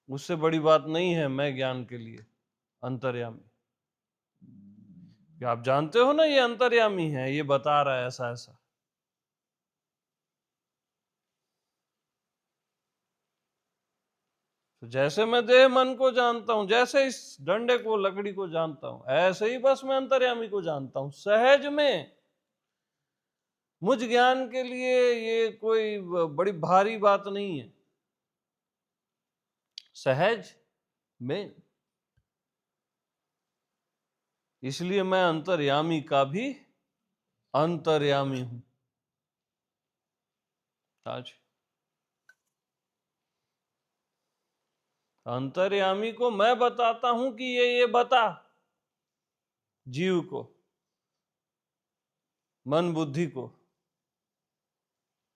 [SPEAKER 1] उससे बड़ी बात नहीं है मैं ज्ञान के लिए अंतर्यामी। क्या आप जानते हो ना ये अंतर्यामी है, ये बता रहा है ऐसा ऐसा। तो जैसे मैं देह मन को जानता हूं, जैसे इस डंडे को लकड़ी को जानता हूं, ऐसे ही बस मैं अंतर्यामी को जानता हूं सहज में। मुझ ज्ञान के लिए ये कोई बड़ी भारी बात नहीं है, सहज में। इसलिए मैं अंतर्यामी का भी अंतर्यामी हूं। आज अंतर्यामी को मैं बताता हूं कि ये बता, जीव को, मन बुद्धि को,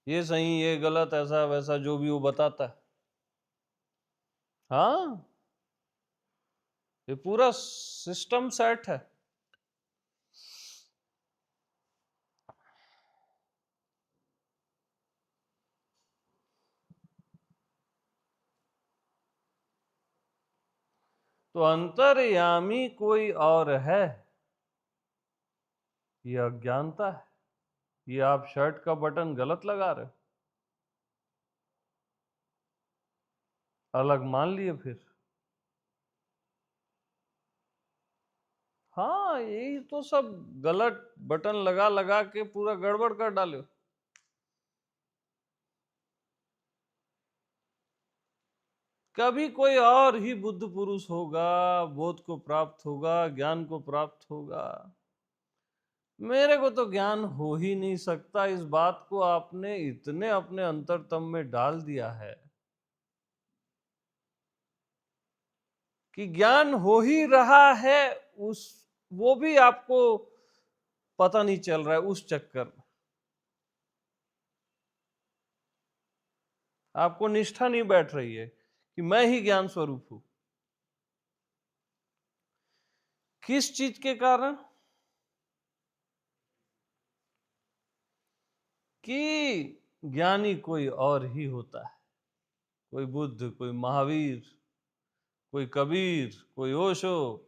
[SPEAKER 1] ये सही ये गलत ऐसा वैसा जो भी वो बताता है। हाँ, ये पूरा सिस्टम सेट है। तो अंतर्यामी कोई और है, ये अज्ञानता है। ये आप शर्ट का बटन गलत लगा रहे हो, अलग मान लिए फिर। हाँ, यही तो सब गलत बटन लगा लगा के पूरा गड़बड़ कर डाले। कभी कोई और ही बुद्ध पुरुष होगा, बोध को प्राप्त होगा, ज्ञान को प्राप्त होगा। मेरे को तो ज्ञान हो ही नहीं सकता। इस बात को आपने इतने अपने अंतरतम में डाल दिया है कि ज्ञान हो ही रहा है, उस वो भी आपको पता नहीं चल रहा है। उस चक्कर में आपको निष्ठा नहीं बैठ रही है कि मैं ही ज्ञान स्वरूप हूं। किस चीज के कारण? कि ज्ञानी कोई और ही होता है। कोई बुद्ध, कोई महावीर, कोई कबीर, कोई ओशो।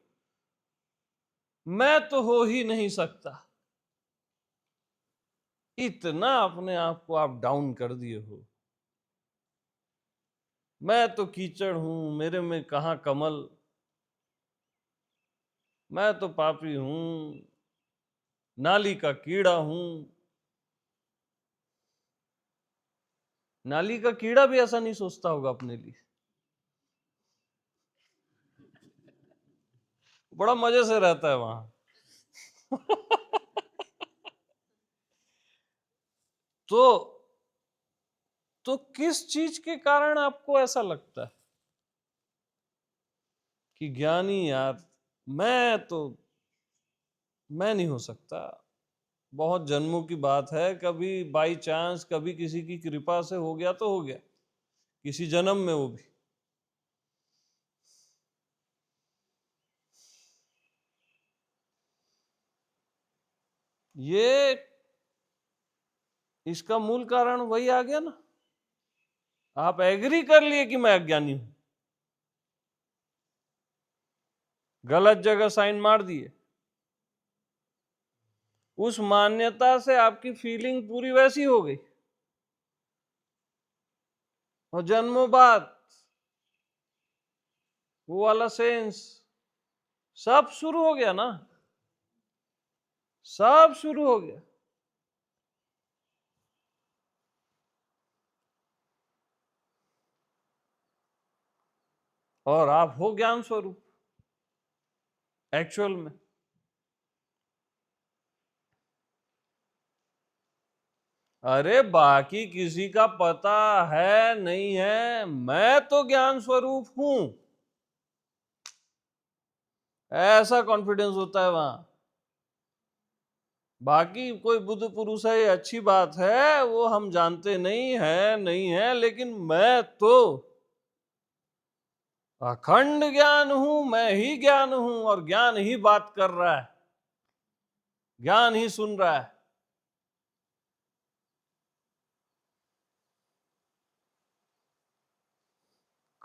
[SPEAKER 1] मैं तो हो ही नहीं सकता। इतना अपने आप को आप डाउन कर दिए हो। मैं तो कीचड़ हूं, मेरे में कहां कमल। मैं तो पापी हूं, नाली का कीड़ा हूं। नाली का कीड़ा भी ऐसा नहीं सोचता होगा अपने लिए। बड़ा मजे से रहता है वहां। तो किस चीज के कारण आपको ऐसा लगता है कि ज्ञानी यार, मैं नहीं हो सकता। बहुत जन्मों की बात है, कभी बाई चांस कभी किसी की कृपा से हो गया तो हो गया, किसी जन्म में वो भी। ये इसका मूल कारण वही आ गया ना, आप एग्री कर लिए कि मैं अज्ञानी हूं, गलत जगह साइन मार दिए, उस मान्यता से आपकी फीलिंग पूरी वैसी हो गई, और जन्मों बाद वो वाला सेंस सब शुरू हो गया ना, सब शुरू हो गया। और आप हो ज्ञान स्वरूप एक्चुअल में। अरे बाकी किसी का पता है नहीं है, मैं तो ज्ञान स्वरूप हूं, ऐसा कॉन्फिडेंस होता है वहां। बाकी कोई बुद्ध पुरुष है, ये अच्छी बात है, वो हम जानते नहीं है, लेकिन मैं तो अखंड ज्ञान हूं, मैं ही ज्ञान हूं, और ज्ञान ही बात कर रहा है, ज्ञान ही सुन रहा है।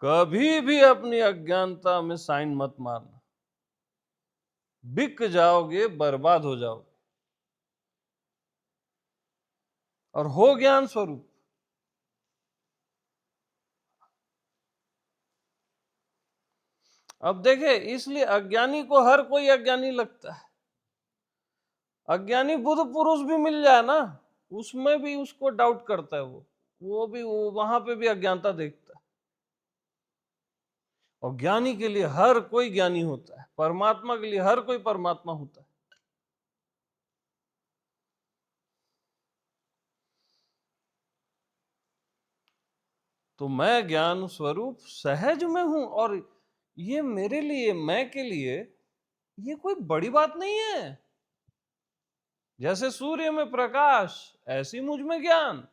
[SPEAKER 1] कभी भी अपनी अज्ञानता में साइन मत मारना, बिक जाओगे, बर्बाद हो जाओगे। और हो ज्ञान स्वरूप। अब देखे, इसलिए अज्ञानी को हर कोई अज्ञानी लगता है। अज्ञानी बुद्ध पुरुष भी मिल जाए ना, उसमें भी उसको डाउट करता है, वो भी वहां पे भी अज्ञानता देखता है। और ज्ञानी के लिए हर कोई ज्ञानी होता है, परमात्मा के लिए हर कोई परमात्मा होता है। तो मैं ज्ञान स्वरूप सहज में हूं, और ये मेरे लिए, मैं के लिए ये कोई बड़ी बात नहीं है। जैसे सूर्य में प्रकाश, ऐसी मुझ में ज्ञान,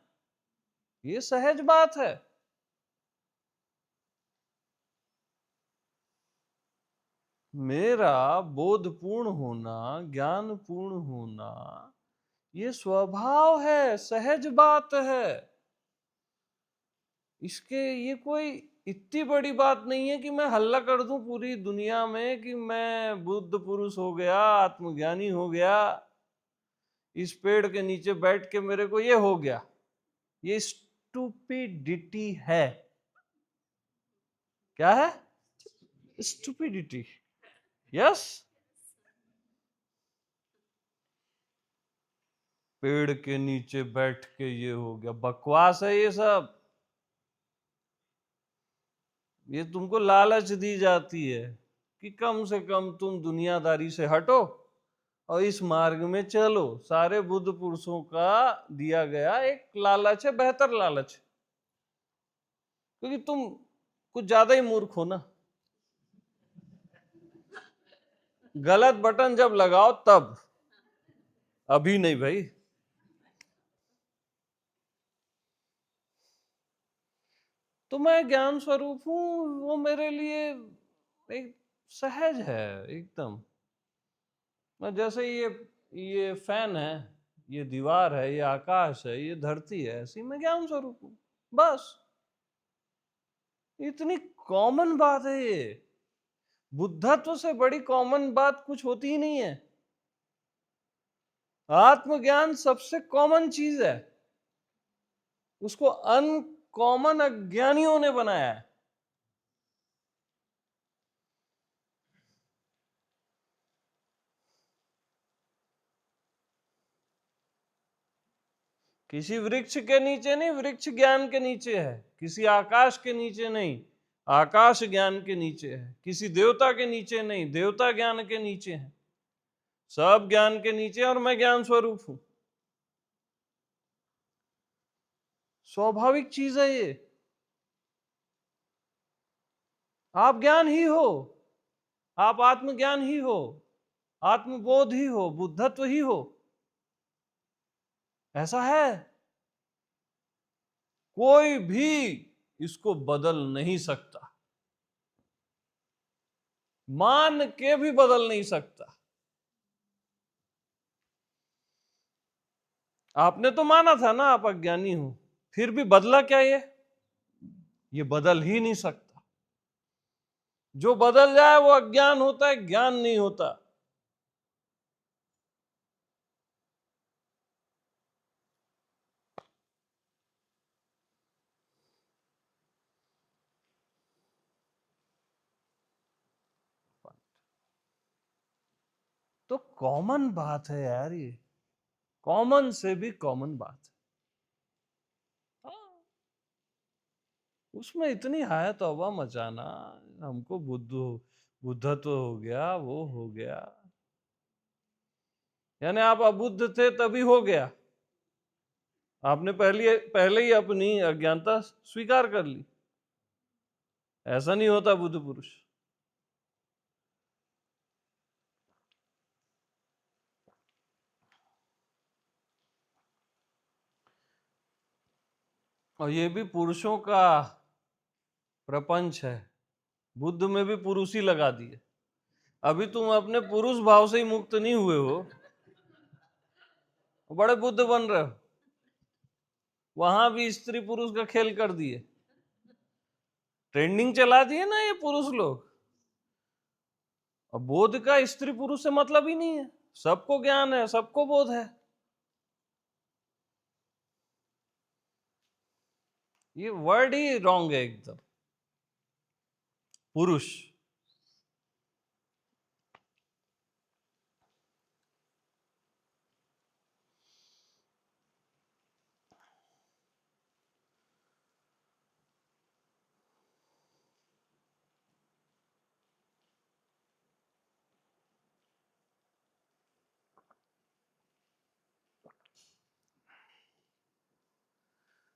[SPEAKER 1] ये सहज बात है। मेरा बोधपूर्ण होना, ज्ञानपूर्ण होना, ये स्वभाव है, सहज बात है। इसके ये कोई इतनी बड़ी बात नहीं है कि मैं हल्ला कर दूं पूरी दुनिया में कि मैं बुद्ध पुरुष हो गया, आत्मज्ञानी हो गया, इस पेड़ के नीचे बैठ के मेरे को ये हो गया। ये स्टूपिडिटी है। क्या है? स्टूपिडिटी। यस। पेड़ के नीचे बैठ के ये हो गया, बकवास है ये सब। ये तुमको लालच दी जाती है कि कम से कम तुम दुनियादारी से हटो और इस मार्ग में चलो। सारे बुद्ध पुरुषों का दिया गया एक लालच है, बेहतर लालच, क्योंकि तुम कुछ ज्यादा ही मूर्ख हो ना। गलत बटन जब लगाओ तब, अभी नहीं भाई। तो मैं ज्ञान स्वरूप हूं, वो मेरे लिए एक सहज है एकदम। जैसे ये फैन है, ये दीवार है, ये आकाश है, ये धरती है, ऐसी मैं ज्ञान स्वरूप हूं, बस। इतनी कॉमन बात है ये। बुद्धत्व से बड़ी कॉमन बात कुछ होती ही नहीं है। आत्मज्ञान सबसे कॉमन चीज है, उसको अनकॉमन अज्ञानियों ने बनाया है। किसी वृक्ष के नीचे नहीं, वृक्ष ज्ञान के नीचे है। किसी आकाश के नीचे नहीं, आकाश ज्ञान के नीचे है। किसी देवता के नीचे नहीं, देवता ज्ञान के नीचे है। सब ज्ञान के नीचे, और मैं ज्ञान स्वरूप हूं। स्वाभाविक चीज है ये। आप ज्ञान ही हो, आप आत्मज्ञान ही हो, आत्मबोध ही हो, बुद्धत्व ही हो। ऐसा है, कोई भी इसको बदल नहीं सकता, मान के भी बदल नहीं सकता। आपने तो माना था ना आप अज्ञानी हो, फिर भी बदला क्या ये बदल ही नहीं सकता। जो बदल जाए वो अज्ञान होता है, ज्ञान नहीं होता। तो कॉमन बात है यार, ये कॉमन से भी कॉमन बात है। हाँ, उसमें इतनी हाय तौबा मचाना, हमको बुद्धत्व हो गया, वो हो गया, यानी आप अबुद्ध थे तभी हो गया। आपने पहले ही अपनी अज्ञानता स्वीकार कर ली। ऐसा नहीं होता बुद्ध पुरुष। और ये भी पुरुषों का प्रपंच है। बुद्ध में भी पुरुष ही लगा दिए। अभी तुम अपने पुरुष भाव से ही मुक्त नहीं हुए हो, बड़े बुद्ध बन रहे हो। वहां भी स्त्री पुरुष का खेल कर दिए, ट्रेंडिंग चला दिए ना ये पुरुष लोग। और बोध का स्त्री पुरुष से मतलब ही नहीं है, सबको ज्ञान है, सबको बोध है। ये वर्ड ही रॉन्ग है एकदम। पुरुष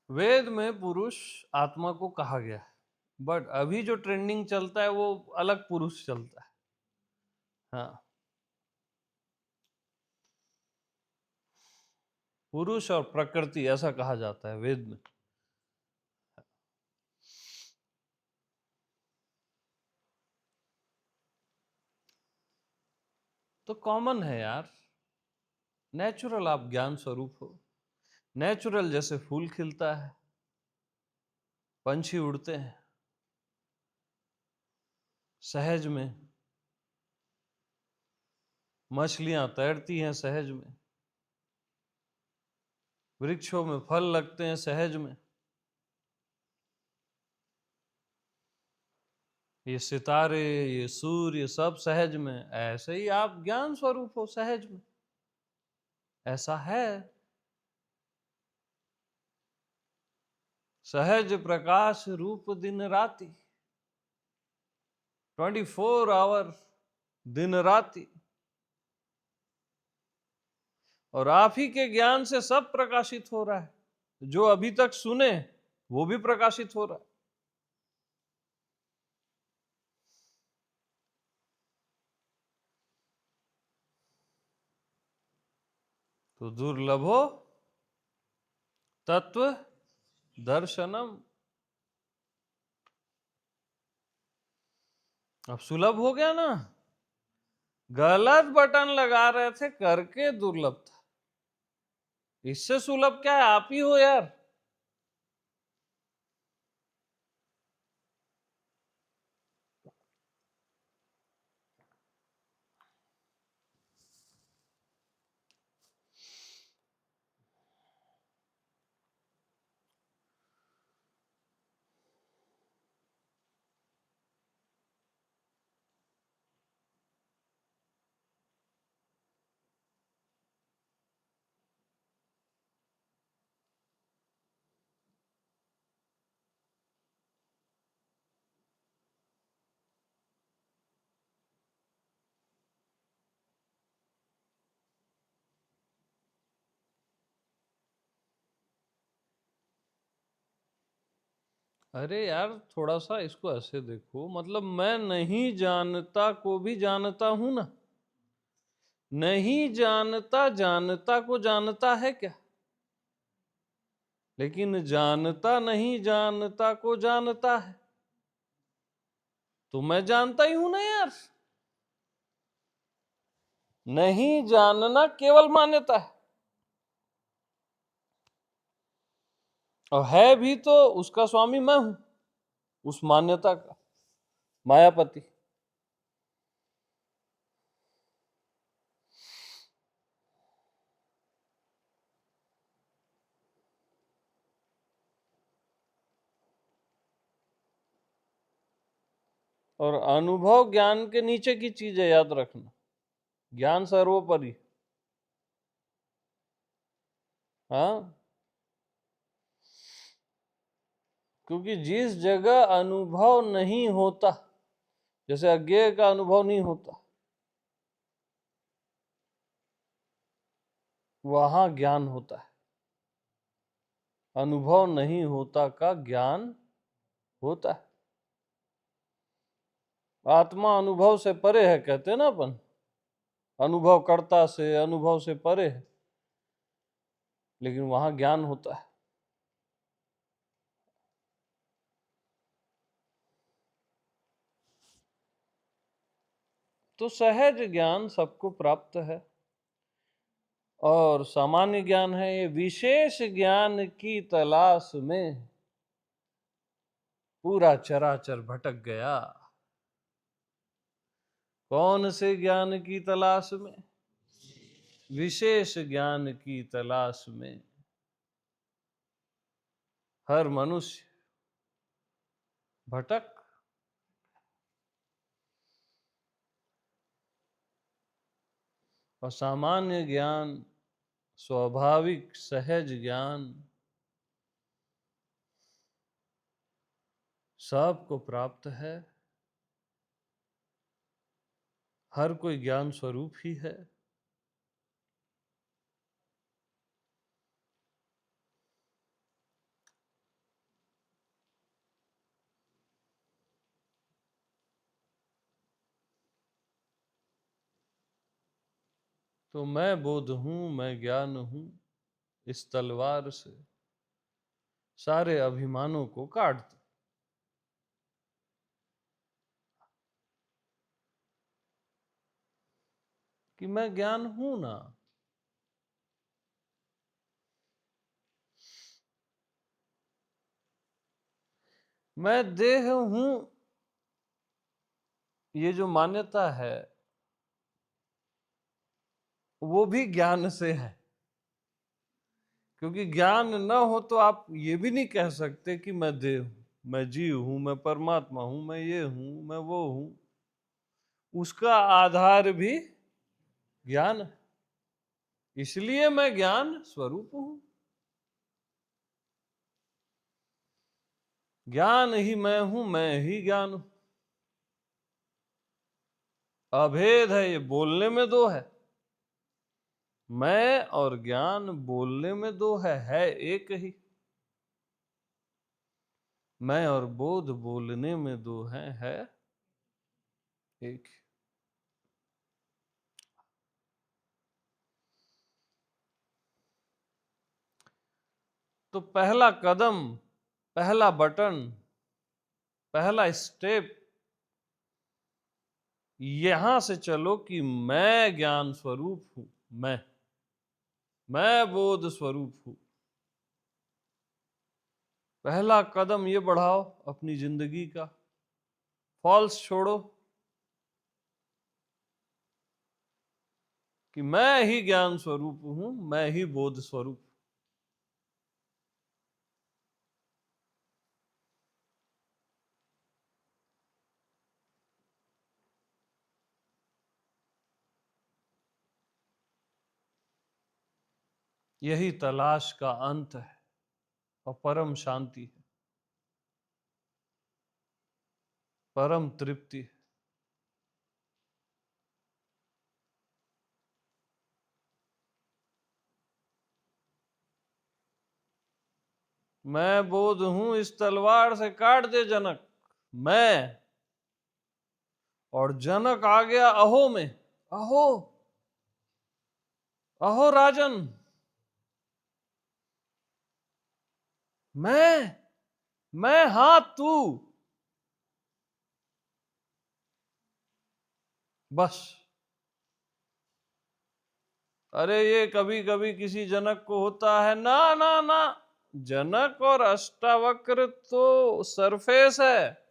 [SPEAKER 1] वेद में पुरुष आत्मा को कहा गया है, बट अभी जो ट्रेंडिंग चलता है वो अलग पुरुष चलता है। हाँ, पुरुष और प्रकृति ऐसा कहा जाता है वेद में। तो कॉमन है यार, नेचुरल आप ज्ञान स्वरूप हो। नेचुरल जैसे फूल खिलता है, पंछी उड़ते हैं सहज में, मछलियां तैरती हैं सहज में, वृक्षों में फल लगते हैं सहज में, ये सितारे, ये सूर्य, सब सहज में। ऐसे ही आप ज्ञान स्वरूप हो सहज में, ऐसा है। सहज प्रकाश रूप दिन राति, 24 आवर दिन राति। और आप ही के ज्ञान से सब प्रकाशित हो रहा है, जो अभी तक सुने वो भी प्रकाशित हो रहा है। तो दुर्लभो तत्व दर्शनम। अब सुलभ हो गया ना, गलत बटन लगा रहे थे करके दुर्लभ था। इससे सुलभ क्या है, आप ही हो यार। अरे यार, थोड़ा सा इसको ऐसे देखो, मतलब मैं नहीं जानता को भी जानता हूं ना। नहीं जानता जानता को जानता है क्या? लेकिन जानता नहीं जानता को जानता है। तो मैं जानता ही हूं ना यार। नहीं जानना केवल मान्यता है। और है भी तो उसका स्वामी मैं हूं, उस मान्यता का, मायापति। और अनुभव ज्ञान के नीचे की चीज है, याद रखना। ज्ञान सर्वोपरि। हाँ, क्योंकि जिस जगह अनुभव नहीं होता, जैसे अज्ञेय का अनुभव नहीं होता, वहां ज्ञान होता है। अनुभव नहीं होता का ज्ञान होता है। आत्मा अनुभव से परे है, कहते हैं ना अपन, अनुभव कर्ता से, अनुभव से परे है, लेकिन वहां ज्ञान होता है। तो सहज ज्ञान सबको प्राप्त है, और सामान्य ज्ञान है। ये विशेष ज्ञान की तलाश में पूरा चराचर भटक गया। कौन से ज्ञान की तलाश में? विशेष ज्ञान की तलाश में हर मनुष्य भटक। और सामान्य ज्ञान, स्वाभाविक सहज ज्ञान सबको प्राप्त है। हर कोई ज्ञान स्वरूप ही है। तो मैं बोध हूं, मैं ज्ञान हूं, इस तलवार से सारे अभिमानों को काट दो। कि मैं ज्ञान हूं ना। मैं देह हूं, ये जो मान्यता है वो भी ज्ञान से है। क्योंकि ज्ञान न हो तो आप ये भी नहीं कह सकते कि मैं देह हूं, मैं जीव हूं, मैं परमात्मा हूं, मैं ये हूं, मैं वो हूं। उसका आधार भी ज्ञान है। इसलिए मैं ज्ञान स्वरूप हूं। ज्ञान ही मैं हूं, मैं ही ज्ञान हूं। अभेद है, ये बोलने में दो है। मैं और ज्ञान बोलने में दो है एक ही। मैं और बोध बोलने में दो है एक। तो पहला कदम, पहला बटन, पहला स्टेप यहां से चलो कि मैं ज्ञान स्वरूप हूं। मैं बोध स्वरूप हूं। पहला कदम ये बढ़ाओ अपनी जिंदगी का। फॉल्स छोड़ो कि मैं ही ज्ञान स्वरूप हूं, मैं ही बोध स्वरूप। यही तलाश का अंत है और परम शांति है, परम तृप्ति है। मैं बोध हूं, इस तलवार से काट दे जनक। मैं, और जनक आ गया अहो में। अहो, अहो राजन। मैं हां तू। बस। अरे ये कभी कभी किसी जनक को होता है, ना ना ना, जनक और अष्टावक्र तो सरफेस है।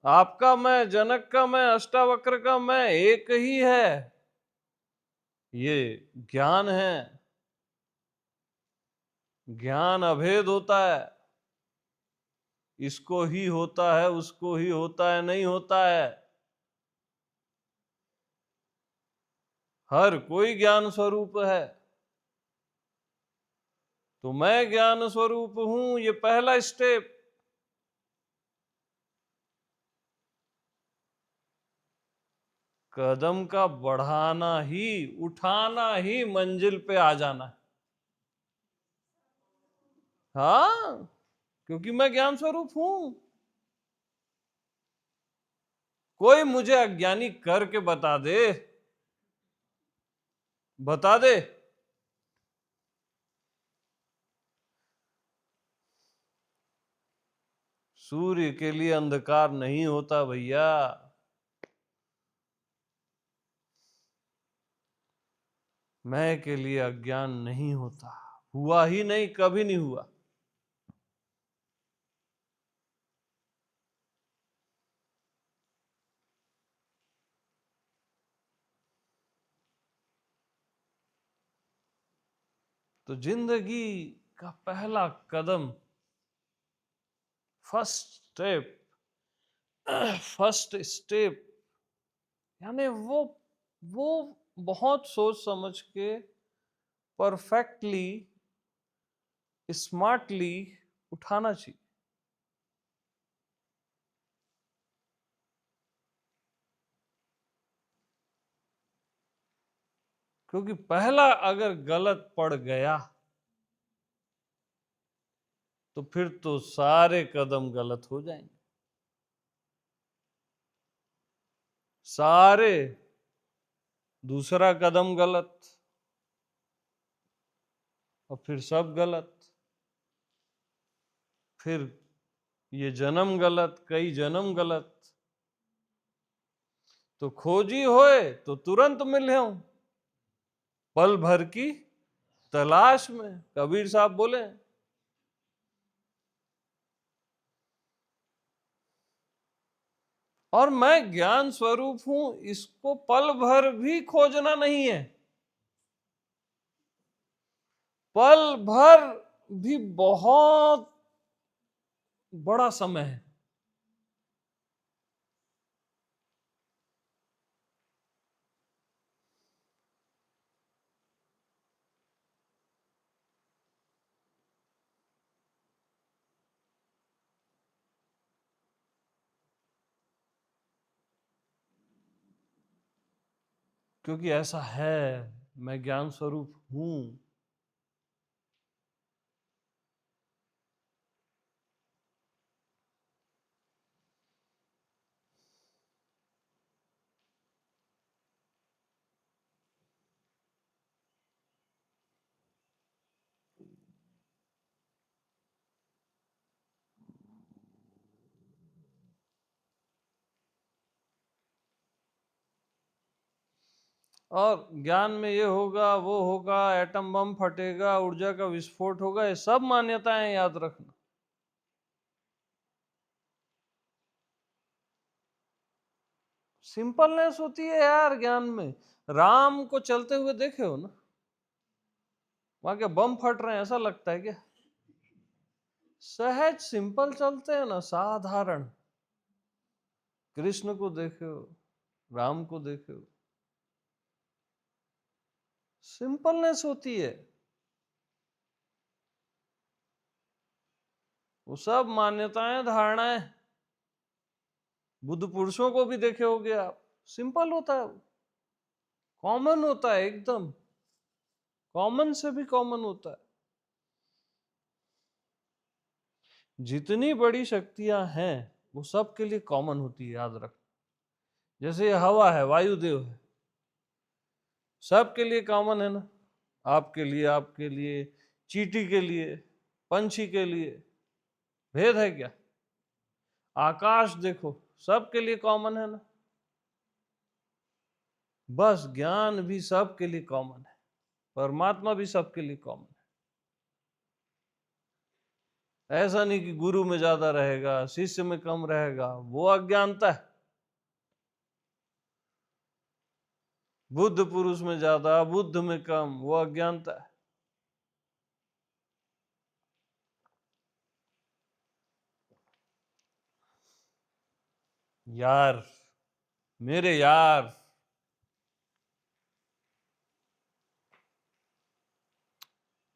[SPEAKER 1] आपका मैं, जनक का मैं, अष्टावक्र का मैं एक ही है। ये ज्ञान है। ज्ञान अभेद होता है। इसको ही होता है, उसको ही होता है, नहीं होता है। हर कोई ज्ञान स्वरूप है। तो मैं ज्ञान स्वरूप हूं, ये पहला स्टेप। कदम का बढ़ाना ही, उठाना ही मंजिल पे आ जाना है। हाँ, क्योंकि मैं ज्ञान स्वरूप हूं। कोई मुझे अज्ञानी करके बता दे, बता दे। सूर्य के लिए अंधकार नहीं होता भैया। मैं के लिए अज्ञान नहीं होता। हुआ ही नहीं, कभी नहीं हुआ। तो जिंदगी का पहला कदम, फर्स्ट स्टेप, फर्स्ट स्टेप, यानी वो बहुत सोच समझ के, परफेक्टली, स्मार्टली उठाना चाहिए। क्योंकि पहला अगर गलत पड़ गया तो फिर तो सारे कदम गलत हो जाएंगे। सारे। दूसरा कदम गलत, और फिर सब गलत। फिर ये जन्म गलत, कई जन्म गलत। तो खोजी होए तो तुरंत मिले हूं, पल भर की तलाश में, कबीर साहब बोले। और मैं ज्ञान स्वरूप हूं, इसको पल भर भी खोजना नहीं है। पल भर भी बहुत बड़ा समय है। क्योंकि ऐसा है, मैं ज्ञान स्वरूप हूं। और ज्ञान में ये होगा, वो होगा, एटम बम फटेगा, ऊर्जा का विस्फोट होगा, ये सब मान्यताएं याद रखना। सिंपलनेस होती है यार ज्ञान में। राम को चलते हुए देखे हो ना? वहां क्या बम फट रहे हैं ऐसा लगता है क्या? सहज सिंपल चलते हैं ना, साधारण। कृष्ण को देखे हो, राम को देखे हो, सिंपलनेस होती है। वो सब मान्यताएं, धारणाएं। बुद्ध पुरुषों को भी देखे होगे आप, सिंपल होता है, कॉमन होता है, एकदम कॉमन से भी कॉमन होता है। जितनी बड़ी शक्तियां हैं वो सबके लिए कॉमन होती है, याद रख। जैसे ये हवा है, वायुदेव है, सबके लिए कॉमन है ना। आपके लिए, आपके लिए, चींटी के लिए, पंछी के लिए भेद है क्या? आकाश देखो, सबके लिए कॉमन है ना। बस ज्ञान भी सबके लिए कॉमन है, परमात्मा भी सबके लिए कॉमन है। ऐसा नहीं कि गुरु में ज्यादा रहेगा, शिष्य में कम रहेगा, वो अज्ञानता है। बुद्ध पुरुष में ज्यादा, बुद्ध में कम, वो अज्ञानता है। यार, मेरे यार,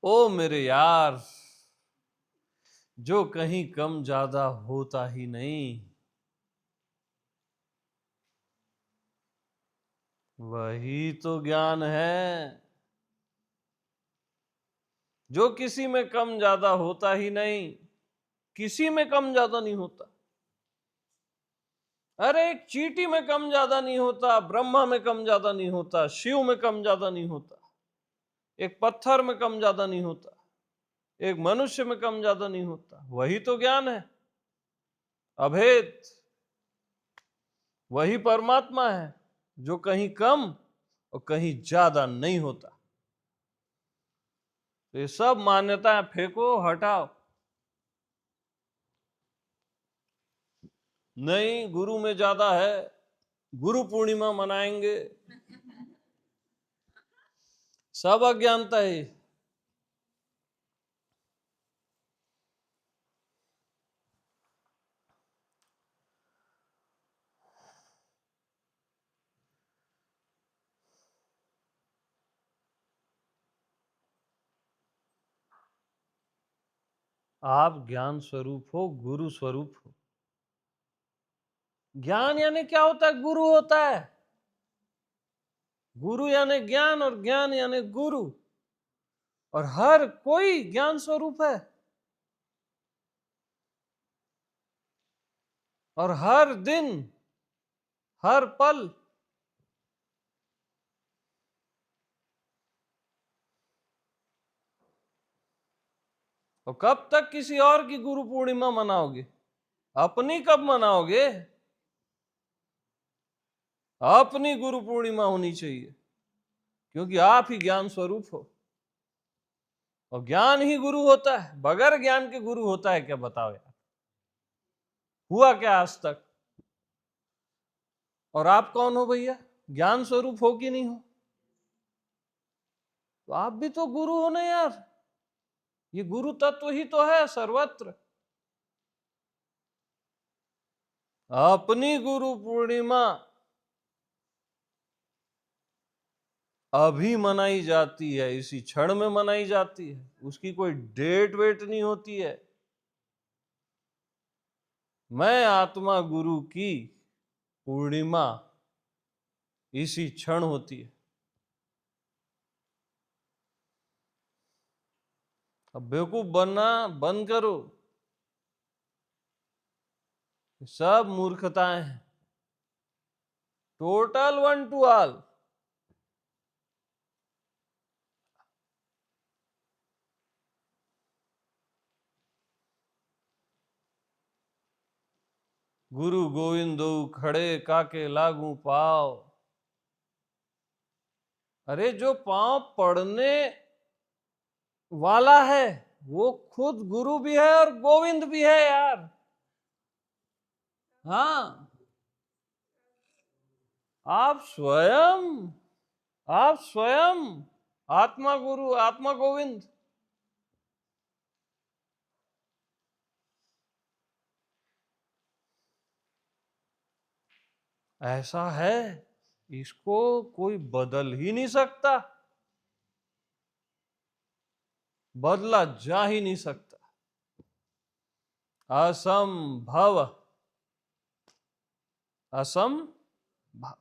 [SPEAKER 1] ओ मेरे यार, जो कहीं कम ज्यादा होता ही नहीं, वही तो ज्ञान है। जो किसी में कम ज्यादा होता ही नहीं, किसी में कम ज्यादा नहीं होता। अरे एक चींटी में कम ज्यादा नहीं होता, ब्रह्मा में कम ज्यादा नहीं होता, शिव में कम ज्यादा नहीं होता, एक पत्थर में कम ज्यादा नहीं होता, एक मनुष्य में कम ज्यादा नहीं होता। वही तो ज्ञान है, अभेद। वही परमात्मा है जो कहीं कम और कहीं ज्यादा नहीं होता। तो ये सब मान्यताएं फेंको, हटाओ। नहीं, गुरु में ज्यादा है, गुरु पूर्णिमा मनाएंगे, सब अज्ञानता है। आप ज्ञान स्वरूप हो, गुरु स्वरूप हो। ज्ञान यानी क्या होता है? गुरु होता है। गुरु यानी ज्ञान, और ज्ञान यानी गुरु। और हर कोई ज्ञान स्वरूप है, और हर दिन, हर पल। और कब तक किसी और की गुरु पूर्णिमा मनाओगे? अपनी कब मनाओगे? अपनी गुरु पूर्णिमा होनी चाहिए, क्योंकि आप ही ज्ञान स्वरूप हो। और ज्ञान ही गुरु होता है। बगैर ज्ञान के गुरु होता है क्या? बताओ यार, हुआ क्या आज तक? और आप कौन हो भैया? ज्ञान स्वरूप हो कि नहीं हो? तो आप भी तो गुरु हो ना यार। ये गुरु तत्व ही तो है सर्वत्र। अपनी गुरु पूर्णिमा अभी मनाई जाती है, इसी क्षण में मनाई जाती है। उसकी कोई डेट वेट नहीं होती है। मैं आत्मा गुरु की पूर्णिमा इसी क्षण होती है। अब बेवकूफ बनना बंद करो। सब मूर्खताएं हैं, टोटल वन टू ऑल। गुरु गोविंदो खड़े काके लागू पाव। अरे जो पांव पड़ने वाला है वो खुद गुरु भी है और गोविंद भी है यार। हाँ, आप स्वयं, आप स्वयं आत्मा गुरु, आत्मा गोविंद। ऐसा है, इसको कोई बदल ही नहीं सकता, बदला जा ही नहीं सकता। असंभव, असंभव।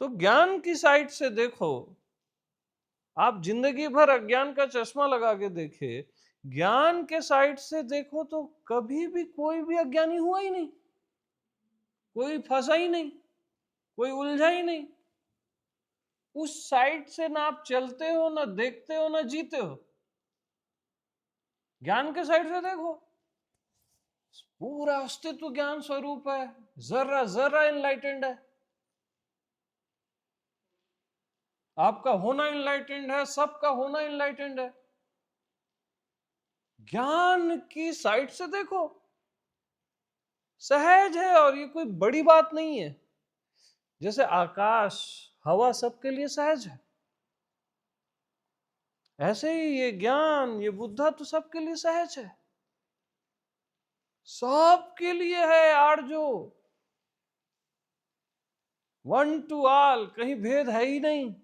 [SPEAKER 1] तो ज्ञान की साइड से देखो, आप जिंदगी भर अज्ञान का चश्मा लगा के देखे, ज्ञान के साइड से देखो तो कभी भी कोई भी अज्ञानी हुआ ही नहीं, कोई फंसा ही नहीं, कोई उलझा ही नहीं। उस साइड से ना आप चलते हो, ना देखते हो, ना जीते हो। ज्ञान के साइड से देखो, पूरा अस्तित्व ज्ञान स्वरूप है, जरा जरा इनलाइटेंड है। आपका होना इनलाइटेंड है, सबका होना इनलाइटेंड है। ज्ञान की साइड से देखो, सहज है और ये कोई बड़ी बात नहीं है। जैसे आकाश, हवा सबके लिए सहज है, ऐसे ही ये ज्ञान, ये बुद्धा तो सबके लिए सहज है, सबके लिए है आर्जो, वन टू ऑल, कहीं भेद है ही नहीं।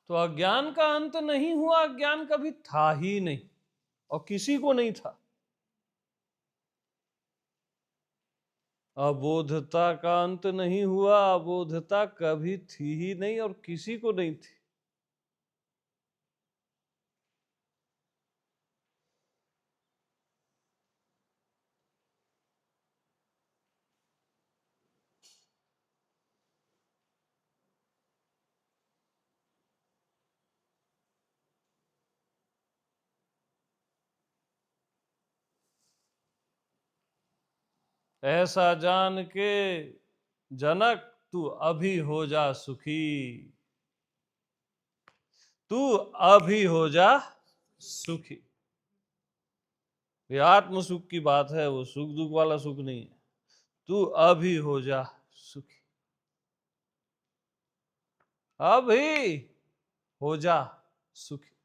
[SPEAKER 1] तो अज्ञान का अंत नहीं हुआ, अज्ञान कभी था ही नहीं और किसी को नहीं था। अबोधता का अंत नहीं हुआ, अबोधता कभी थी ही नहीं और किसी को नहीं थी। ऐसा जान के जनक, तू अभी हो जा सुखी, तू अभी हो जा सुखी। ये आत्म सुख की बात है, वो सुख दुख वाला सुख नहीं है। तू अभी हो जा सुखी, अभी हो जा सुखी।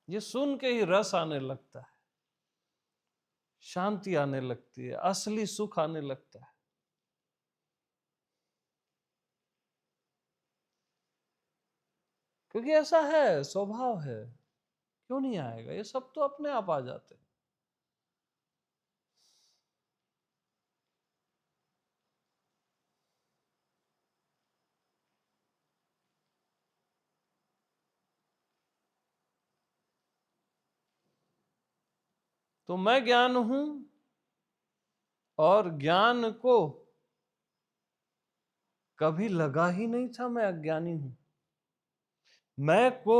[SPEAKER 1] ये सुन के ही रस आने लगता है, शांति आने लगती है, असली सुख आने लगता है। क्योंकि ऐसा है, स्वभाव है, क्यों नहीं आएगा? ये सब तो अपने आप आ जाते हैं। तो मैं ज्ञान हूं और ज्ञान को कभी लगा ही नहीं था मैं अज्ञानी हूं। मैं को,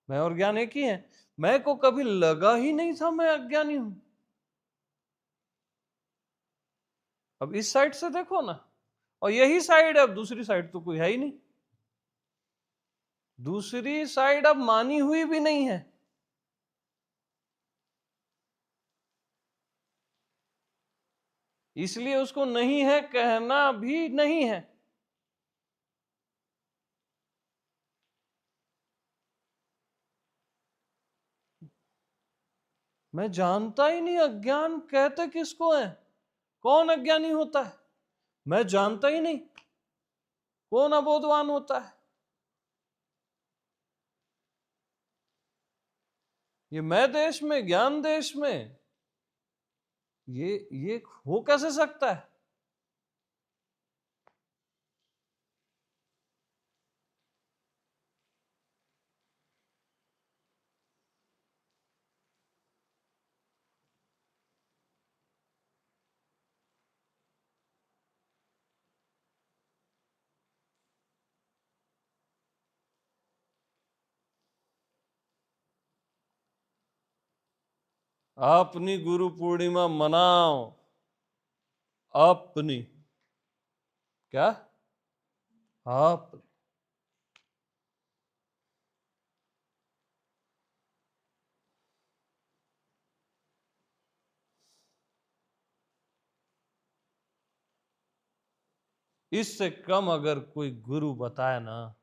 [SPEAKER 1] मैं और ज्ञान एक ही है, मैं को कभी लगा ही नहीं था मैं अज्ञानी हूं। अब इस साइड से देखो ना, और यही साइड है, अब दूसरी साइड तो कोई है ही नहीं। दूसरी साइड अब मानी हुई भी नहीं है, इसलिए उसको नहीं है कहना भी नहीं है। मैं जानता ही नहीं, अज्ञान कहते किसको है? कौन अज्ञानी होता है? मैं जानता ही नहीं, कौन अबोधवान होता है? ये मैं देश में, ज्ञान देश में, ये हो कैसे सकता है? अपनी गुरु पूर्णिमा मनाओ, अपनी, क्या? आप, इससे कम अगर कोई गुरु बताए ना,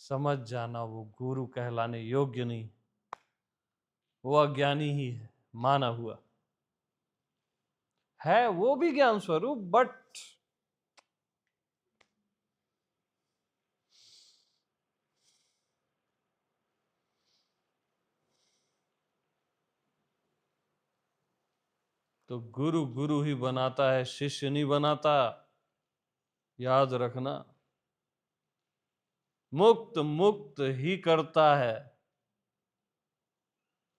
[SPEAKER 1] समझ जाना वो गुरु कहलाने योग्य नहीं, वो अज्ञानी ही है, माना हुआ है। वो भी ज्ञान स्वरूप, बट तो गुरु गुरु ही बनाता है, शिष्य नहीं बनाता, याद रखना। मुक्त मुक्त ही करता है,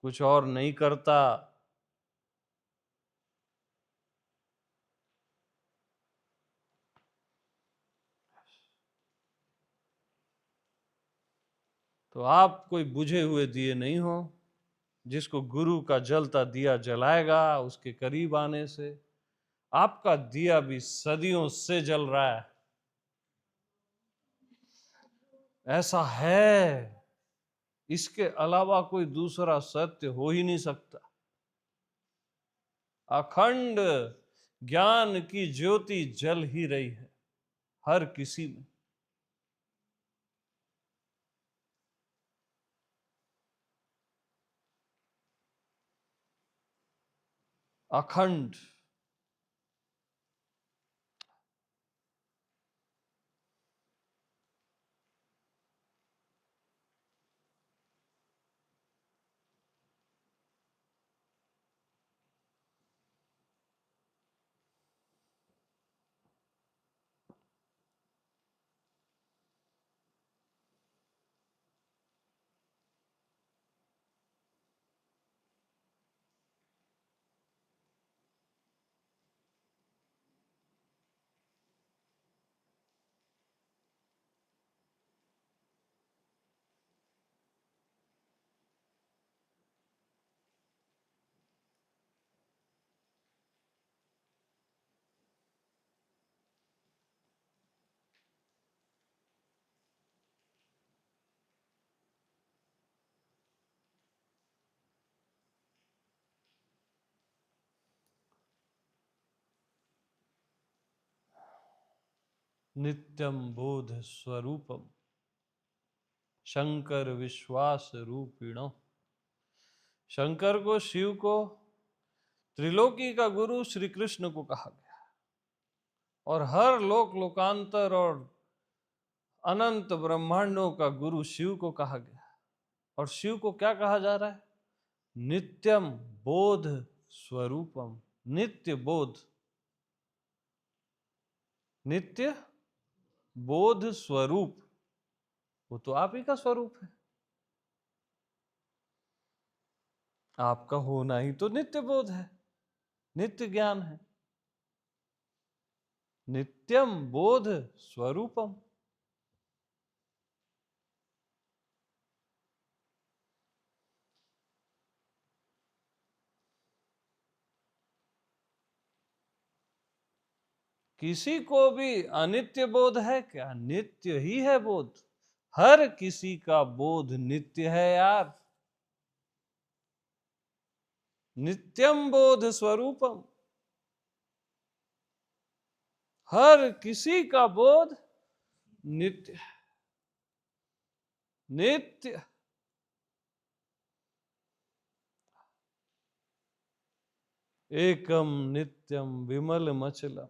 [SPEAKER 1] कुछ और नहीं करता। तो आप कोई बुझे हुए दिए नहीं हो। जिसको गुरु का जलता दिया जलाएगा उसके करीब आने से, आपका दिया भी सदियों से जल रहा है। ऐसा है, इसके अलावा कोई दूसरा सत्य हो ही नहीं सकता। अखंड ज्ञान की ज्योति जल ही रही है हर किसी में। अखंड। नित्यम बोध स्वरूपम शंकर विश्वास रूपिणो। शंकर को, शिव को, त्रिलोकी का गुरु श्री कृष्ण को कहा गया, और हर लोक लोकांतर और अनंत ब्रह्मांडों का गुरु शिव को कहा गया। और शिव को क्या कहा जा रहा है? नित्यम बोध स्वरूपम। नित्य बोध, नित्य बोध स्वरूप, वो तो आप ही का स्वरूप है। आपका होना ही तो नित्य बोध है, नित्य ज्ञान है। नित्यम बोध स्वरूपम। किसी को भी अनित्य बोध है क्या? नित्य ही है बोध। हर किसी का बोध नित्य है यार। नित्यम बोध स्वरूपम। हर किसी का बोध नित्य, नित्य। एकम नित्यम विमल मचलम।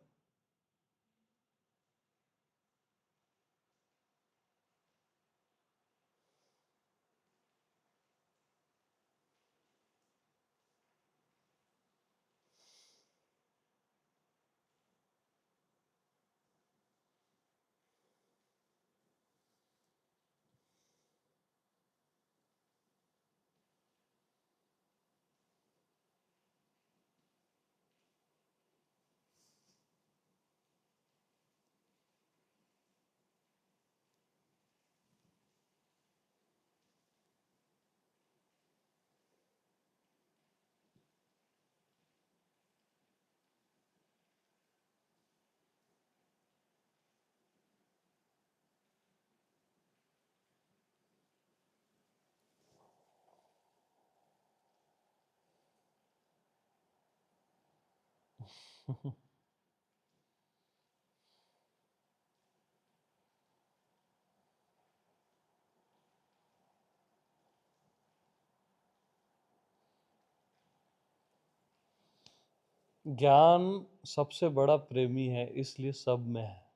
[SPEAKER 1] ज्ञान सबसे बड़ा प्रेमी है, इसलिए सब में है।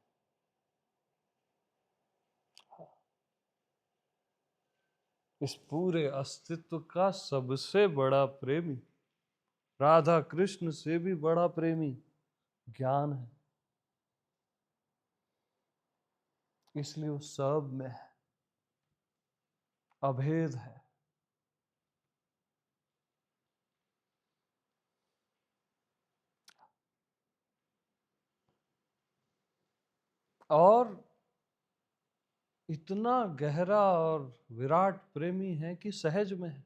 [SPEAKER 1] इस पूरे अस्तित्व का सबसे बड़ा प्रेमी राधा कृष्ण से भी बड़ा प्रेमी ज्ञान है, इसलिए वो सब में है, अभेद है। और इतना गहरा और विराट प्रेमी है कि सहज में है।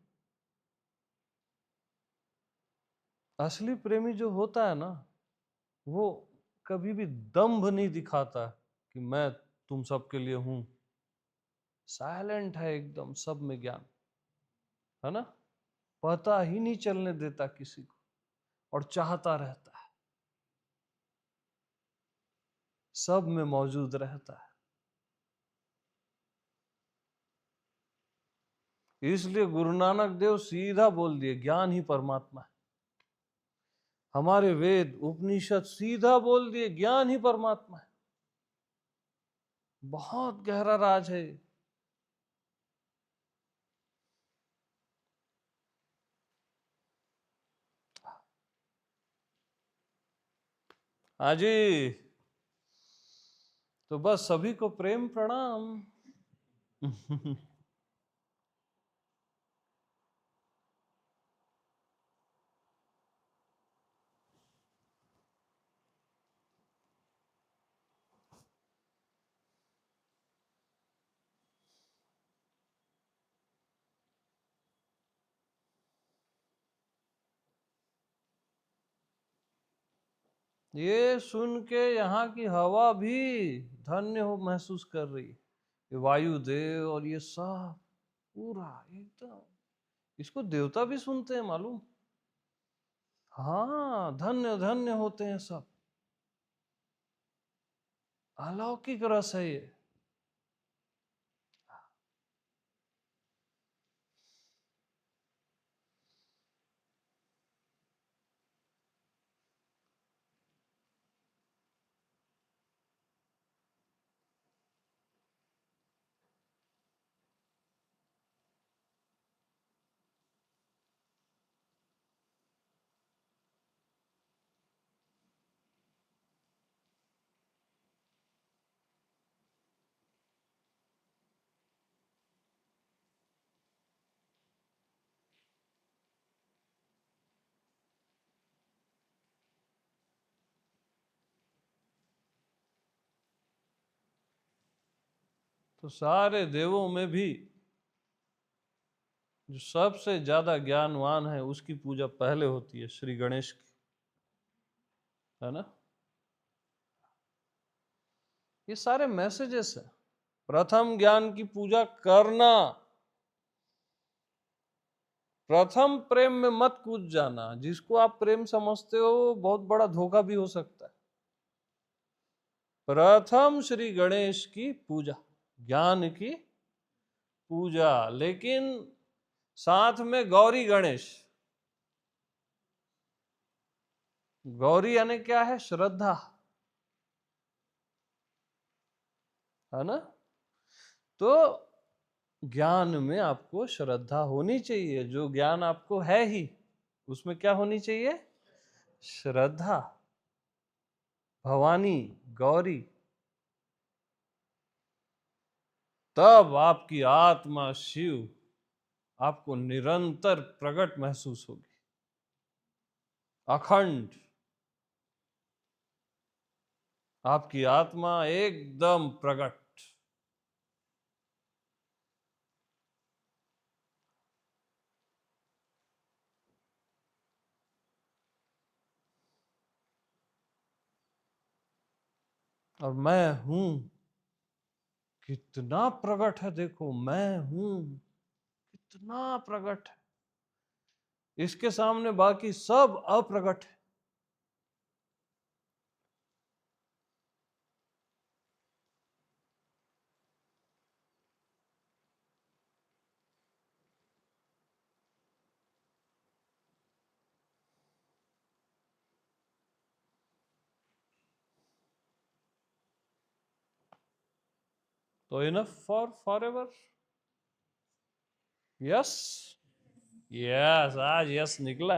[SPEAKER 1] असली प्रेमी जो होता है ना, वो कभी भी दंभ नहीं दिखाता कि मैं तुम सबके लिए हूं। साइलेंट है एकदम, सब में ज्ञान है ना, पता ही नहीं चलने देता किसी को, और चाहता रहता है, सब में मौजूद रहता है। इसलिए गुरु नानक देव सीधा बोल दिए, ज्ञान ही परमात्मा है। हमारे वेद उपनिषद सीधा बोल दिए, ज्ञान ही परमात्मा है। बहुत गहरा राज है। हाँ जी, तो बस सभी को प्रेम प्रणाम। ये सुन के यहाँ की हवा भी धन्य हो महसूस कर रही है, ये वायुदेव और ये सब पूरा एकदम, इसको देवता भी सुनते हैं मालूम। हाँ, धन्य धन्य होते हैं सब, अलौकिक रस है ये। तो सारे देवों में भी जो सबसे ज्यादा ज्ञानवान है, उसकी पूजा पहले होती है श्री गणेश की, है ना। ये सारे मैसेजेस है। प्रथम ज्ञान की पूजा करना, प्रथम प्रेम में मत कूद जाना। जिसको आप प्रेम समझते हो वो बहुत बड़ा धोखा भी हो सकता है। प्रथम श्री गणेश की पूजा, ज्ञान की पूजा, लेकिन साथ में गौरी गणेश। गौरी यानी क्या है? श्रद्धा, है ना। तो ज्ञान में आपको श्रद्धा होनी चाहिए, जो ज्ञान आपको है ही उसमें क्या होनी चाहिए? श्रद्धा। भवानी, गौरी, तब आपकी आत्मा शिव आपको निरंतर प्रकट महसूस होगी, अखंड। आपकी आत्मा एकदम प्रकट। और मैं हूं कितना प्रकट है, देखो मैं हूं कितना प्रकट है, इसके सामने बाकी सब अप्रकट है। तो enough for ever. Yes, yes, आज यस निकला।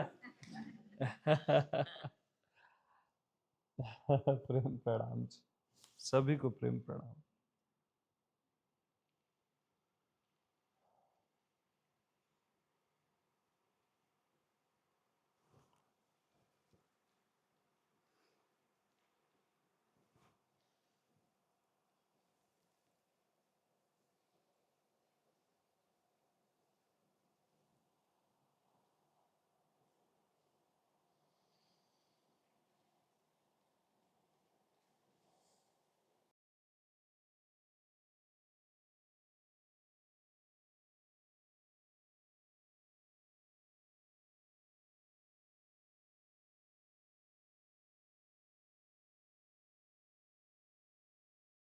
[SPEAKER 1] प्रेम प्रणाम जी, सभी को प्रेम प्रणाम।